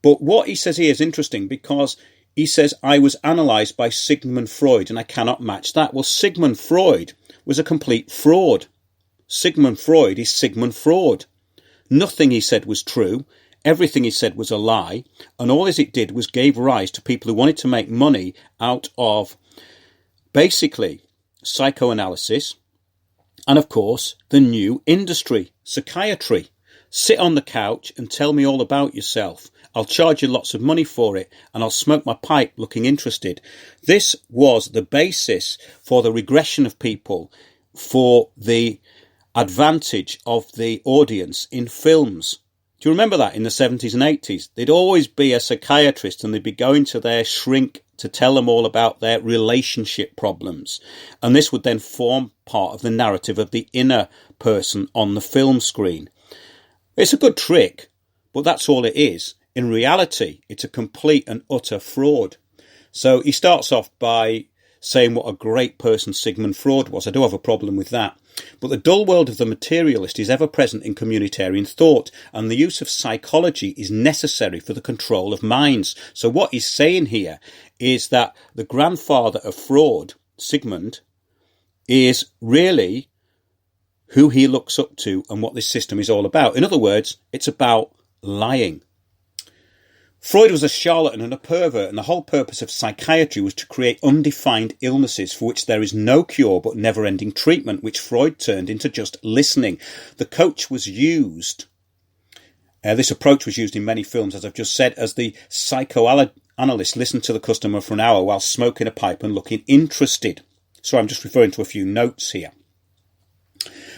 But what he says here is interesting because he says, "I was analysed by Sigmund Freud and I cannot match that." Well, Sigmund Freud was a complete fraud. Sigmund Freud is Sigmund Fraud. Nothing he said was true. Everything he said was a lie. And all it did was gave rise to people who wanted to make money out of basically psychoanalysis and, of course, the new industry, psychiatry. Sit on the couch and tell me all about yourself. I'll charge you lots of money for it, and I'll smoke my pipe looking interested. This was the basis for the regression of people, for the advantage of the audience in films. Do you remember that in the 70s and 80s? There'd always be a psychiatrist and they'd be going to their shrink to tell them all about their relationship problems. And this would then form part of the narrative of the inner person on the film screen. It's a good trick, but that's all it is. In reality, it's a complete and utter fraud. So he starts off by saying what a great person Sigmund Freud was. I do have a problem with that. But the dull world of the materialist is ever present in communitarian thought, and the use of psychology is necessary for the control of minds. So what he's saying here is that the grandfather of Freud, Sigmund, is really who he looks up to and what this system is all about. In other words, it's about lying. Freud was a charlatan and a pervert, and the whole purpose of psychiatry was to create undefined illnesses for which there is no cure but never-ending treatment, which Freud turned into just listening. The coach was used, this approach was used in many films, as I've just said, as the psychoanalyst listened to the customer for an hour while smoking a pipe and looking interested. So I'm just referring to a few notes here.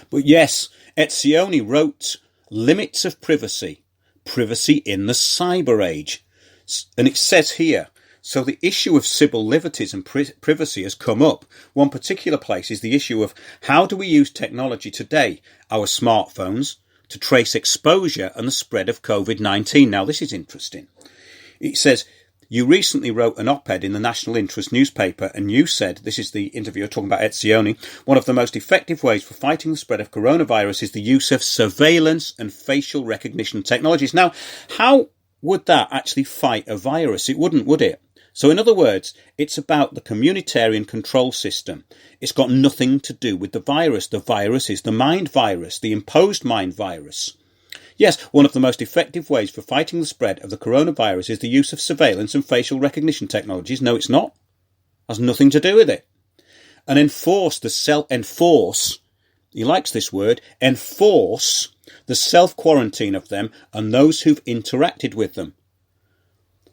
But yes, Etzioni wrote Limits of Privacy. Privacy in the cyber age. And it says here, so the issue of civil liberties and privacy has come up. One particular place is the issue of how do we use technology today, our smartphones, to trace exposure and the spread of COVID-19. Now, this is interesting. It says, you recently wrote an op-ed in the National Interest newspaper, and you said, this is the interviewer talking about Etzioni, one of the most effective ways for fighting the spread of coronavirus is the use of surveillance and facial recognition technologies. Now, how would that actually fight a virus? It wouldn't, would it? So in other words, it's about the communitarian control system. It's got nothing to do with the virus. The virus is the mind virus, the imposed mind virus. Yes, one of the most effective ways for fighting the spread of the coronavirus is the use of surveillance and facial recognition technologies. No, it's not. Has nothing to do with it. And enforce, he likes this word, enforce the self-quarantine of them and those who've interacted with them.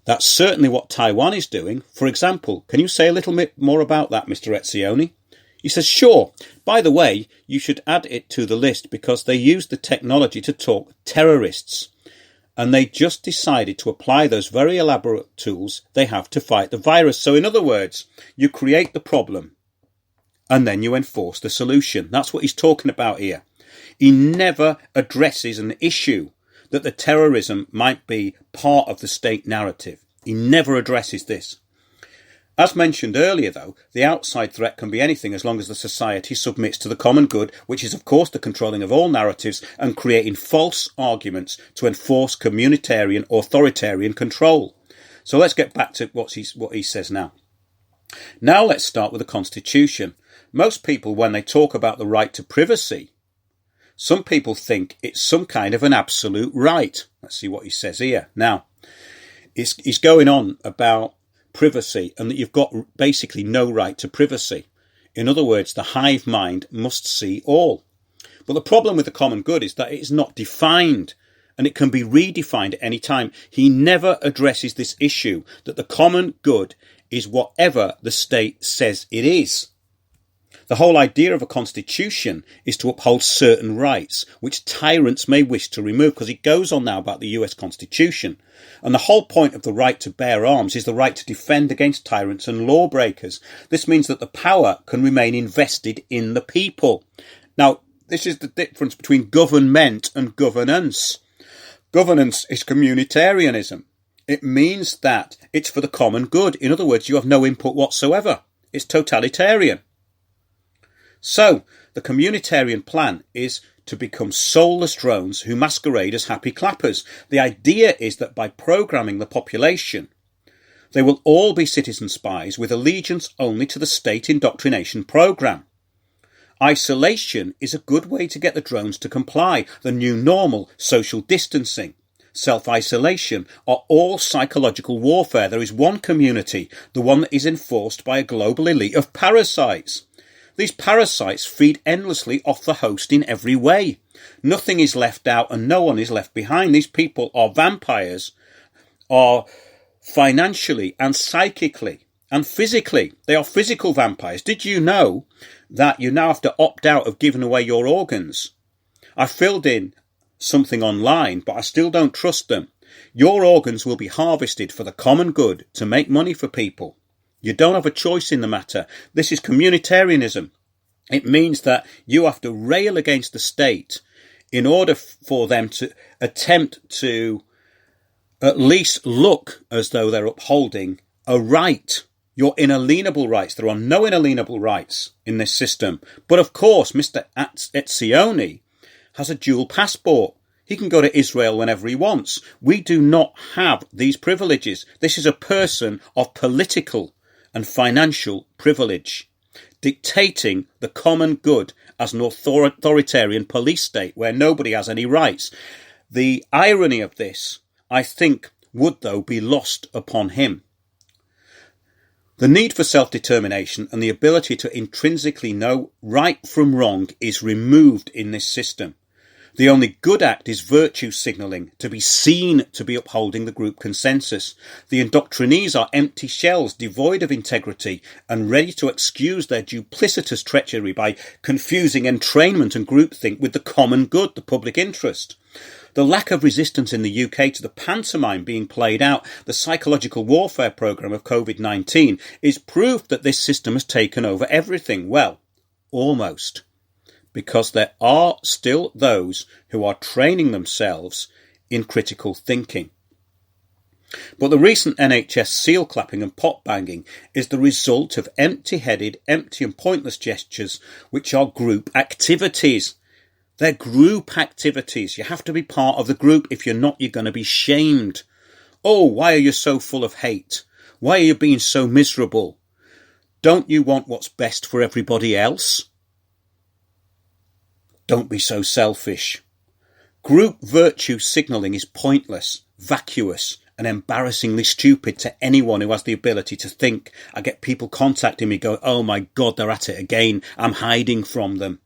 That's certainly what Taiwan is doing. For example, can you say a little bit more about that, Mr. Etzioni? He says, sure. By the way, you should add it to the list because they use the technology to talk terrorists. And they just decided to apply those very elaborate tools they have to fight the virus. So in other words, you create the problem and then you enforce the solution. That's what he's talking about here. He never addresses an issue that the terrorism might be part of the state narrative. He never addresses this. As mentioned earlier, though, the outside threat can be anything as long as the society submits to the common good, which is, of course, the controlling of all narratives and creating false arguments to enforce communitarian, authoritarian control. So let's get back to what he says now. Now let's start with the Constitution. Most people, when they talk about the right to privacy, some people think it's some kind of an absolute right. Let's see what he says here. Now, he's going on about privacy and that you've got basically no right to privacy. In other words, the hive mind must see all. But the problem with the common good is that it is not defined and it can be redefined at any time. He never addresses this issue that the common good is whatever the state says it is. The whole idea of a constitution is to uphold certain rights, which tyrants may wish to remove, because it goes on now about the US Constitution. And the whole point of the right to bear arms is the right to defend against tyrants and lawbreakers. This means that the power can remain invested in the people. Now, this is the difference between government and governance. Governance is communitarianism. It means that it's for the common good. In other words, you have no input whatsoever. It's totalitarian. So, the communitarian plan is to become soulless drones who masquerade as happy clappers. The idea is that by programming the population, they will all be citizen spies with allegiance only to the state indoctrination program. Isolation is a good way to get the drones to comply. The new normal, social distancing, self-isolation are all psychological warfare. There is one community, the one that is enforced by a global elite of parasites. These parasites feed endlessly off the host in every way. Nothing is left out and no one is left behind. These people are vampires, are financially and psychically and physically. They are physical vampires. Did you know that you now have to opt out of giving away your organs? I filled in something online, but I still don't trust them. Your organs will be harvested for the common good to make money for people. You don't have a choice in the matter. This is communitarianism. It means that you have to rail against the state in order for them to attempt to at least look as though they're upholding a right. Your inalienable rights. There are no inalienable rights in this system. But of course, Mr. Etzioni has a dual passport. He can go to Israel whenever he wants. We do not have these privileges. This is a person of political and financial privilege, dictating the common good as an authoritarian police state where nobody has any rights. The irony of this, I think, would, though, be lost upon him. The need for self-determination and the ability to intrinsically know right from wrong is removed in this system. The only good act is virtue signalling, to be seen to be upholding the group consensus. The indoctrinees are empty shells, devoid of integrity, and ready to excuse their duplicitous treachery by confusing entrainment and groupthink with the common good, the public interest. The lack of resistance in the UK to the pantomime being played out, the psychological warfare programme of COVID-19, is proof that this system has taken over everything. Well, almost. Because there are still those who are training themselves in critical thinking. But the recent NHS seal clapping and pot banging is the result of empty-headed, empty and pointless gestures which are group activities. They're group activities. You have to be part of the group. If you're not, you're going to be shamed. Oh, why are you so full of hate? Why are you being so miserable? Don't you want what's best for everybody else? Don't be so selfish. Group virtue signalling is pointless, vacuous, and embarrassingly stupid to anyone who has the ability to think. I get people contacting me going, oh my God, they're at it again. I'm hiding from them.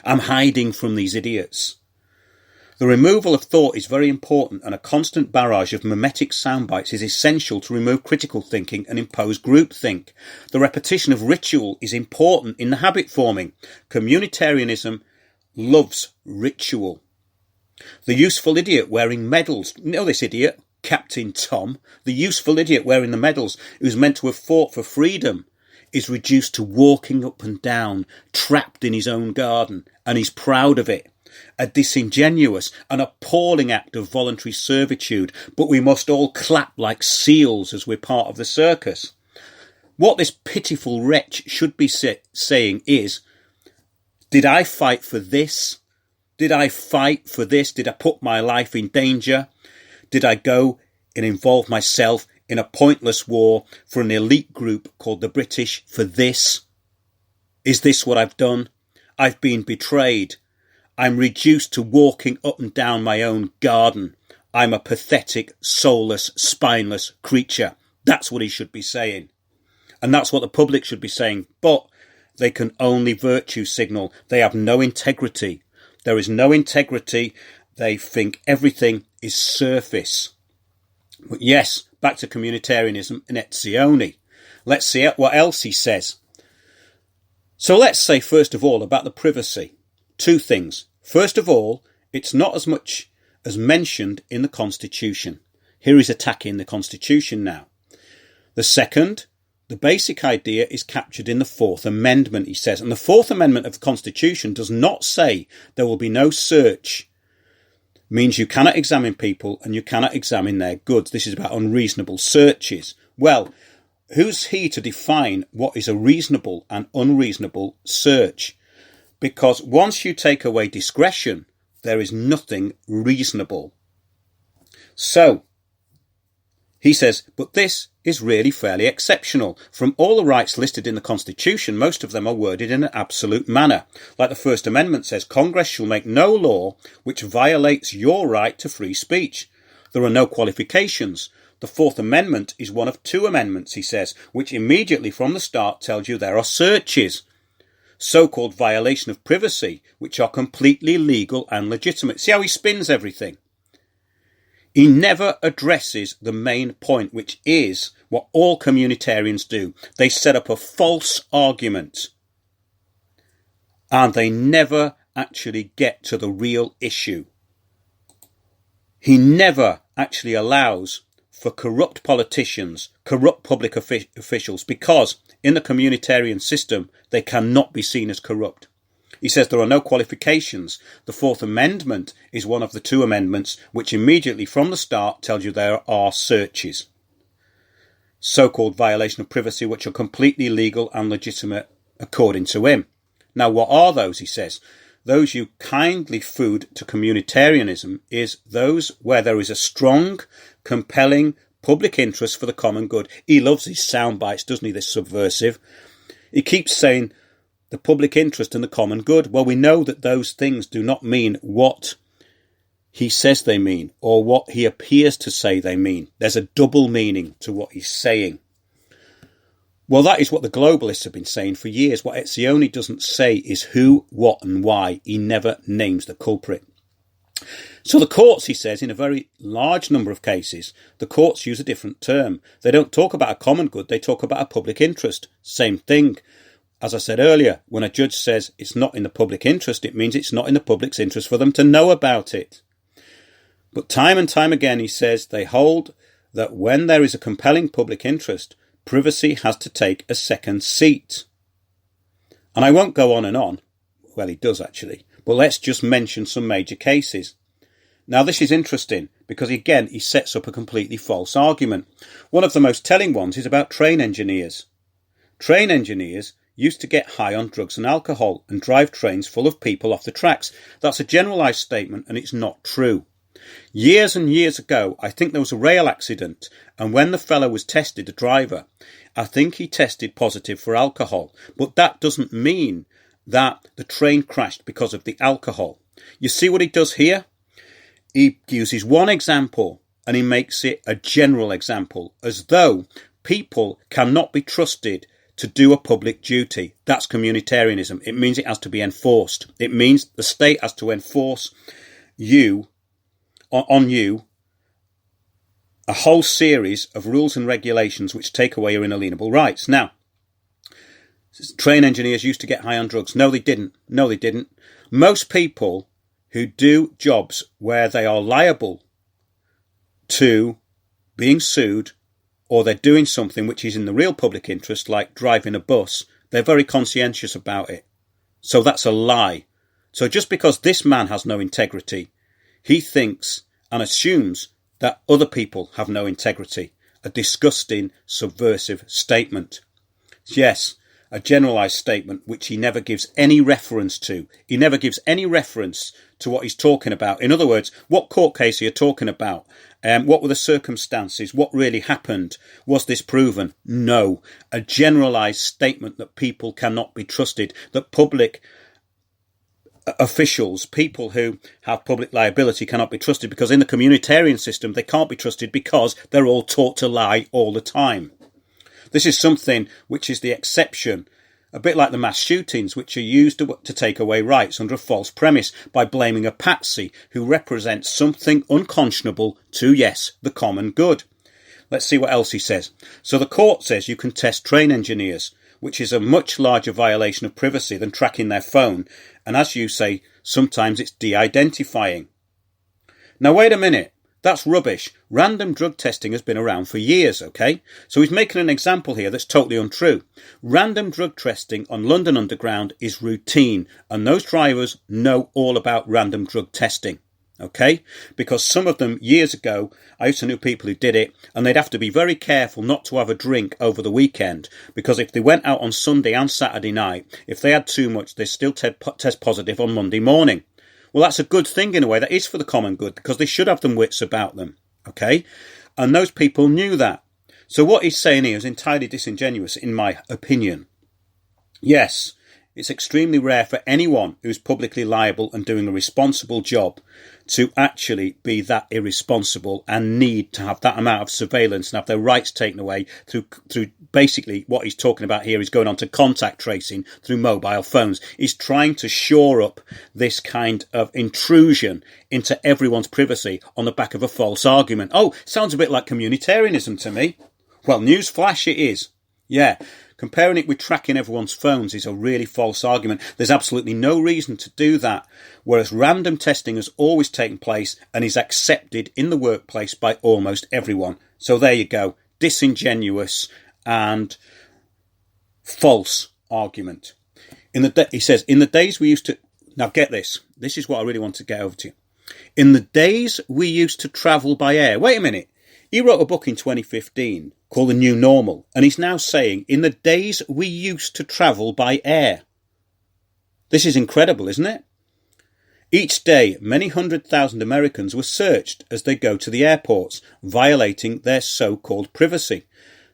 I'm hiding from these idiots. The removal of thought is very important, and a constant barrage of mimetic soundbites is essential to remove critical thinking and impose groupthink. The repetition of ritual is important in the habit forming. Communitarianism loves ritual. The useful idiot wearing medals. You know this idiot? Captain Tom. The useful idiot wearing the medals who's meant to have fought for freedom is reduced to walking up and down, trapped in his own garden, and he's proud of it. A disingenuous and appalling act of voluntary servitude, but we must all clap like seals as we're part of the circus. What this pitiful wretch should be saying is, did I fight for this? Did I fight for this? Did I put my life in danger? Did I go and involve myself in a pointless war for an elite group called the British for this? Is this what I've done? I've been betrayed. I'm reduced to walking up and down my own garden. I'm a pathetic, soulless, spineless creature. That's what he should be saying. And that's what the public should be saying. But they can only virtue signal. They have no integrity. There is no integrity. They think everything is surface. But yes, back to communitarianism and Etzioni. Let's see what else he says. So let's say first of all about the privacy. Two things. First of all, it's not as much as mentioned in the Constitution. Here he's attacking the Constitution now. The second, the basic idea is captured in the Fourth Amendment, he says. And the Fourth Amendment of the Constitution does not say there will be no search. It means you cannot examine people and you cannot examine their goods. This is about unreasonable searches. Well, who's he to define what is a reasonable and unreasonable search? Because once you take away discretion, there is nothing reasonable. So, He says, but this is really fairly exceptional. From all the rights listed in the Constitution, most of them are worded in an absolute manner. Like the First Amendment says, Congress shall make no law which violates your right to free speech. There are no qualifications. The Fourth Amendment is one of two amendments, he says, which immediately from the start tells you there are searches. So-called violation of privacy, which are completely legal and legitimate. See how he spins everything? He never addresses the main point, which is what all communitarians do. They set up a false argument and they never actually get to the real issue. He never actually allows for corrupt politicians, corrupt public officials, because in the communitarian system, they cannot be seen as corrupt. He says there are no qualifications. The Fourth Amendment is one of the two amendments which immediately from the start tells you there are searches. So-called violation of privacy which are completely legal and legitimate according to him. Now what are those, he says? Those you kindly food to communitarianism is those where there is a strong, compelling public interest for the common good. He loves his sound bites, doesn't he, this subversive? He keeps saying the public interest and the common good. Well, we know that those things do not mean what he says they mean or what he appears to say they mean. There's a double meaning to what he's saying. Well, that is what the globalists have been saying for years. What Etzioni doesn't say is who, what and why. He never names the culprit. So the courts, he says, in a very large number of cases, the courts use a different term. They don't talk about a common good, they talk about a public interest. Same thing. As I said earlier, when a judge says it's not in the public interest, it means it's not in the public's interest for them to know about it. But time and time again, he says, they hold that when there is a compelling public interest, privacy has to take a second seat. And I won't go on and on. Well, he does actually. But let's just mention some major cases. Now, this is interesting because, again, he sets up a completely false argument. One of the most telling ones is about train engineers. Train engineers used to get high on drugs and alcohol and drive trains full of people off the tracks. That's a generalised statement and it's not true. Years and years ago, I think there was a rail accident, and when the fellow was tested, the driver, I think he tested positive for alcohol. But that doesn't mean that the train crashed because of the alcohol. You see what he does here? He uses one example and he makes it a general example, as though people cannot be trusted to do a public duty. That's communitarianism. It means it has to be enforced. It means the state has to enforce on you a whole series of rules and regulations which take away your inalienable rights. Now, train engineers used to get high on drugs. No, they didn't. Most people who do jobs where they are liable to being sued, or they're doing something which is in the real public interest, like driving a bus, they're very conscientious about it. So that's a lie. So just because this man has no integrity, he thinks and assumes that other people have no integrity. A disgusting, subversive statement. Yes, a generalised statement which he never gives any reference to. He never gives any reference to what he's talking about. In other words, what court case are you talking about? What were the circumstances? What really happened? Was this proven? No. A generalised statement that people cannot be trusted, that public officials, people who have public liability, cannot be trusted, because in the communitarian system they can't be trusted because they're all taught to lie all the time. This is something which is the exception, a bit like the mass shootings, which are used to take away rights under a false premise by blaming a patsy who represents something unconscionable to, yes, the common good. Let's see what else he says. So the court says you can test train engineers, which is a much larger violation of privacy than tracking their phone. And as you say, sometimes it's de-identifying. Now, wait a minute. That's rubbish. Random drug testing has been around for years, okay? So he's making an example here that's totally untrue. Random drug testing on London Underground is routine, and those drivers know all about random drug testing, okay? Because some of them, years ago, I used to know people who did it, and they'd have to be very careful not to have a drink over the weekend, because if they went out on Sunday and Saturday night, if they had too much, they'd still test positive on Monday morning. Well, that's a good thing in a way. That is for the common good, because they should have them wits about them, okay? And those people knew that. So what he's saying here is entirely disingenuous, in my opinion. Yes, it's extremely rare for anyone who's publicly liable and doing a responsible job to actually be that irresponsible and need to have that amount of surveillance and have their rights taken away through basically what he's talking about here is going on to contact tracing through mobile phones. He's trying to shore up this kind of intrusion into everyone's privacy on the back of a false argument. Oh, sounds a bit like communitarianism to me. Well, newsflash it is. Yeah. Comparing it with tracking everyone's phones is a really false argument. There's absolutely no reason to do that, whereas random testing has always taken place and is accepted in the workplace by almost everyone. So there you go. Disingenuous and false argument. He says, in the days we used to... Now get this. This is what I really want to get over to you. In the days we used to travel by air... Wait a minute. He wrote a book in 2015 called The New Normal, and he's now saying, in the days we used to travel by air. This is incredible, isn't it? Each day, many 100,000 Americans were searched as they go to the airports, violating their so-called privacy.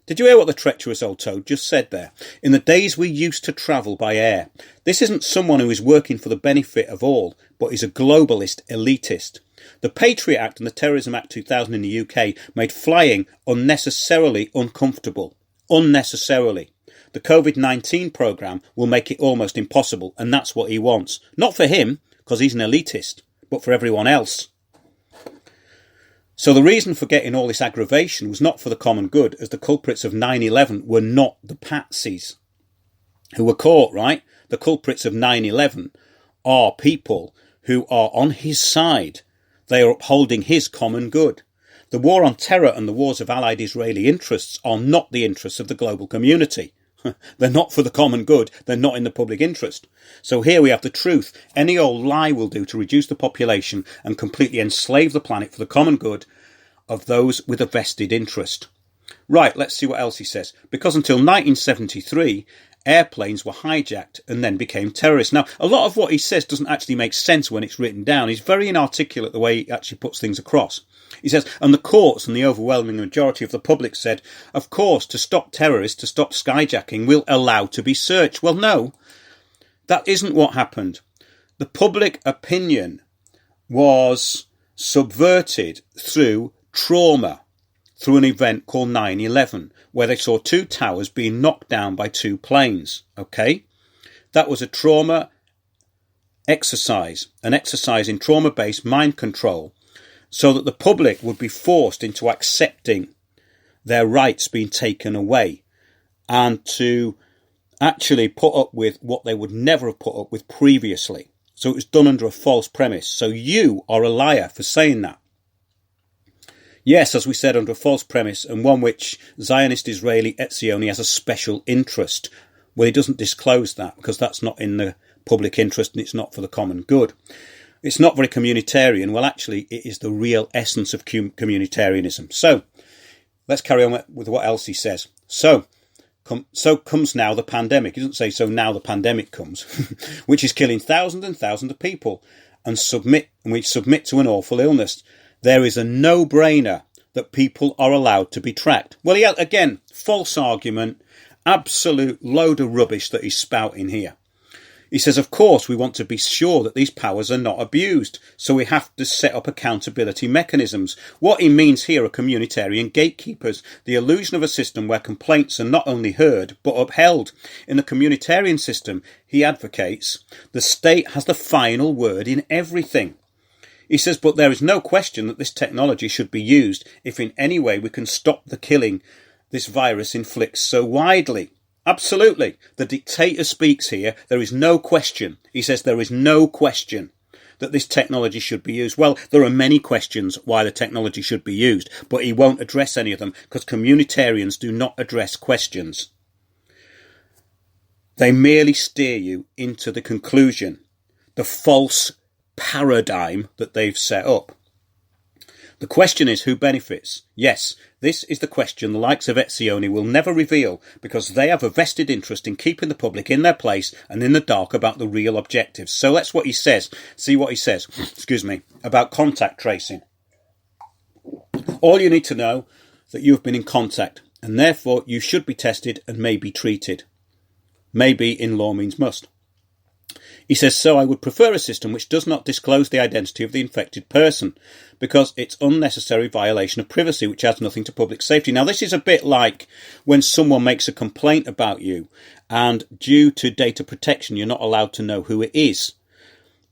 Did you hear what the treacherous old toad just said there? In the days we used to travel by air. This isn't someone who is working for the benefit of all, but is a globalist elitist. The Patriot Act and the Terrorism Act 2000 in the UK made flying unnecessarily uncomfortable. Unnecessarily. The COVID-19 programme will make it almost impossible, and that's what he wants. Not for him, because he's an elitist, but for everyone else. So the reason for getting all this aggravation was not for the common good, as the culprits of 9/11 were not the patsies who were caught, right? The culprits of 9/11 are people who are on his side. They are upholding his common good. The war on terror and the wars of allied Israeli interests are not the interests of the global community. They're not for the common good. They're not in the public interest. So here we have the truth. Any old lie will do to reduce the population and completely enslave the planet for the common good of those with a vested interest. Right, let's see what else he says. Because until 1973, airplanes were hijacked and then became terrorists. Now, a lot of what he says doesn't actually make sense when it's written down. He's very inarticulate the way he actually puts things across. He says, and the courts and the overwhelming majority of the public said, of course, to stop terrorists, to stop skyjacking, we'll allow to be searched. Well, no, that isn't what happened. The public opinion was subverted through trauma, through an event called 9/11, where they saw two towers being knocked down by two planes. Okay? That was a trauma exercise, an exercise in trauma-based mind control, so that the public would be forced into accepting their rights being taken away and to actually put up with what they would never have put up with previously. So it was done under a false premise. So you are a liar for saying that. Yes, as we said, under a false premise, and one which Zionist Israeli Etzioni has a special interest. Well, he doesn't disclose that because that's not in the public interest and it's not for the common good. It's not very communitarian. Well, actually, it is the real essence of communitarianism. So, let's carry on with what else he says. So comes now the pandemic. He doesn't say, so now the pandemic comes, which is killing thousands and thousands of people, and we submit to an awful illness. There is a no-brainer that people are allowed to be tracked. Well, yeah, again, false argument, absolute load of rubbish that he's spouting here. He says, of course, we want to be sure that these powers are not abused, so we have to set up accountability mechanisms. What he means here are communitarian gatekeepers, the illusion of a system where complaints are not only heard, but upheld. In the communitarian system, he advocates, the state has the final word in everything. He says, but there is no question that this technology should be used if in any way we can stop the killing this virus inflicts so widely. Absolutely. The dictator speaks here. There is no question. He says there is no question that this technology should be used. Well, there are many questions why the technology should be used, but he won't address any of them because communitarians do not address questions. They merely steer you into the conclusion, the false paradigm that they've set up. The question is who benefits? Yes, this is the question the likes of Etzioni will never reveal because they have a vested interest in keeping the public in their place and in the dark about the real objectives. So that's what he says. See what he says, about contact tracing. All you need to know that you have been in contact, and therefore you should be tested and may be treated. Maybe in law means must. He says, so I would prefer a system which does not disclose the identity of the infected person, because it's unnecessary violation of privacy, which adds nothing to public safety. Now, this is a bit like when someone makes a complaint about you, and due to data protection, you're not allowed to know who it is.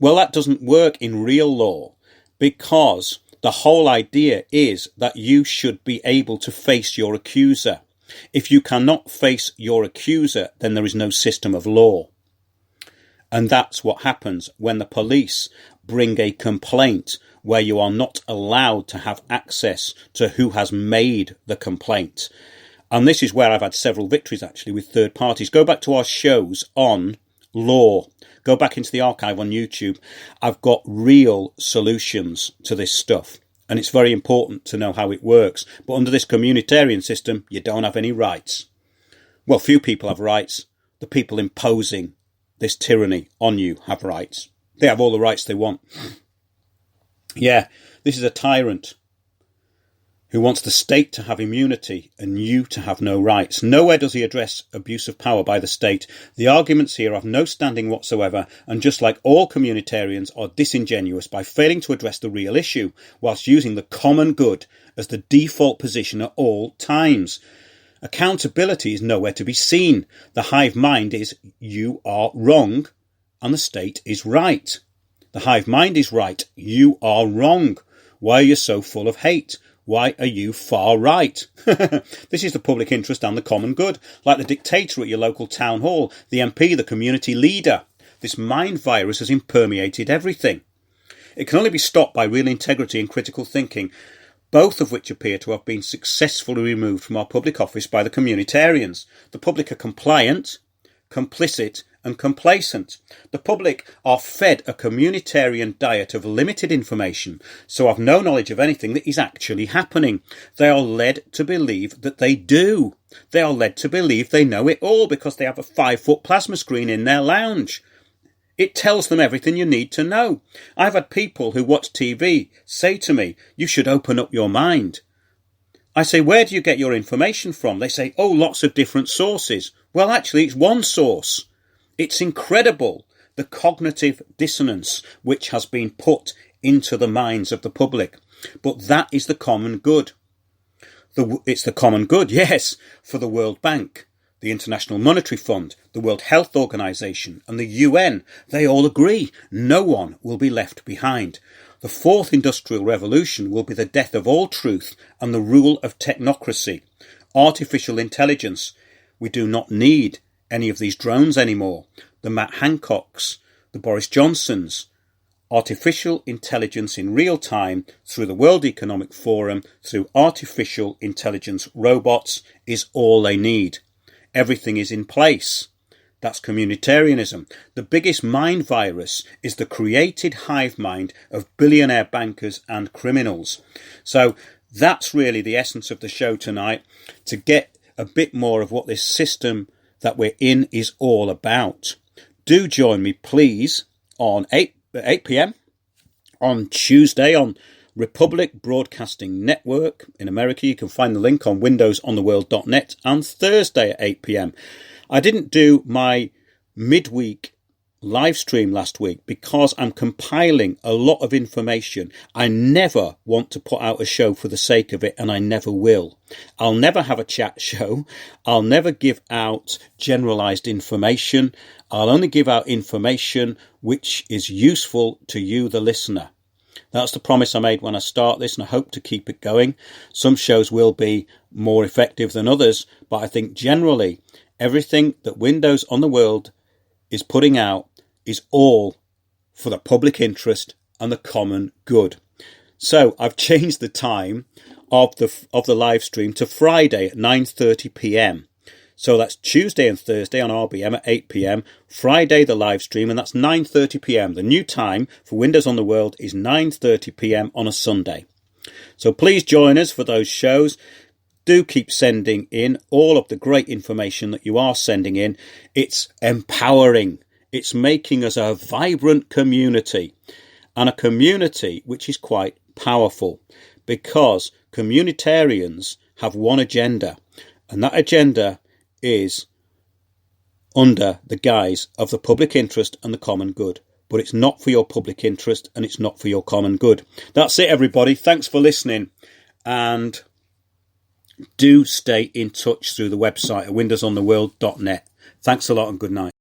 Well, that doesn't work in real law, because the whole idea is that you should be able to face your accuser. If you cannot face your accuser, then there is no system of law. And that's what happens when the police bring a complaint where you are not allowed to have access to who has made the complaint. And this is where I've had several victories, actually, with third parties. Go back to our shows on law. Go back into the archive on YouTube. I've got real solutions to this stuff. And it's very important to know how it works. But under this communitarian system, you don't have any rights. Well, few people have rights. The people imposing this tyranny on you have rights. They have all the rights they want. Yeah, this is a tyrant who wants the state to have immunity and you to have no rights. Nowhere does he address abuse of power by the state. The arguments here have no standing whatsoever, and just like all communitarians are disingenuous by failing to address the real issue, whilst using the common good as the default position at all times. Accountability is nowhere to be seen. The hive mind is you are wrong and the state is right. The hive mind is right. You are wrong. Why are you so full of hate? Why are you far right? This is the public interest and the common good. Like the dictator at your local town hall, the MP, the community leader. This mind virus has impermeated everything. It can only be stopped by real integrity and critical thinking, both of which appear to have been successfully removed from our public office by the communitarians. The public are compliant, complicit and complacent. The public are fed a communitarian diet of limited information, so have no knowledge of anything that is actually happening. They are led to believe that they do. They are led to believe they know it all because they have a 5-foot plasma screen in their lounge. It tells them everything you need to know. I've had people who watch TV say to me, you should open up your mind. I say, where do you get your information from? They say, oh, lots of different sources. Well, actually, it's one source. It's incredible, the cognitive dissonance which has been put into the minds of the public. But that is the common good. It's the common good, yes, for the World Bank, the International Monetary Fund, the World Health Organization and the UN. They all agree no one will be left behind. The fourth industrial revolution will be the death of all truth and the rule of technocracy. Artificial intelligence. We do not need any of these drones anymore. The Matt Hancocks, the Boris Johnsons. Artificial intelligence in real time through the World Economic Forum, through artificial intelligence robots is all they need. Everything is in place. That's communitarianism. The biggest mind virus is the created hive mind of billionaire bankers and criminals. So that's really the essence of the show tonight, to get a bit more of what this system that we're in is all about. Do join me, please, on 8 p.m. on Tuesday on Republic Broadcasting Network in America. You can find the link on windowsontheworld.net, and Thursday at 8 p.m. I didn't do my midweek live stream last week because I'm compiling a lot of information. I never want to put out a show for the sake of it, and I never will. I'll never have a chat show. I'll never give out generalized information. I'll only give out information which is useful to you, the listener. That's the promise I made when I start this, and I hope to keep it going. Some shows will be more effective than others, but I think generally everything that Windows on the World is putting out is all for the public interest and the common good. So I've changed the time of the live stream to Friday at 9:30 p.m. So that's Tuesday and Thursday on RBM at 8 p.m. Friday the live stream, and that's 9:30 p.m. The new time for Windows on the World is 9:30 p.m. on a Sunday. So please join us for those shows. Do keep sending in all of the great information that you are sending in. It's empowering. It's making us a vibrant community, and a community which is quite powerful, because Communitarians have one agenda, and that agenda is under the guise of the public interest and the common good. But it's not for your public interest and it's not for your common good. That's it, everybody. Thanks for listening. And do stay in touch through the website at windowsontheworld.net. Thanks a lot and good night.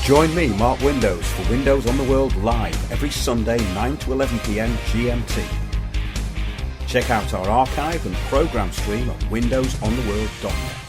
Join me, Mark Windows, for Windows on the World live every Sunday 9 to 11 p.m. GMT. Check out our archive and programme stream at windowsontheworld.net.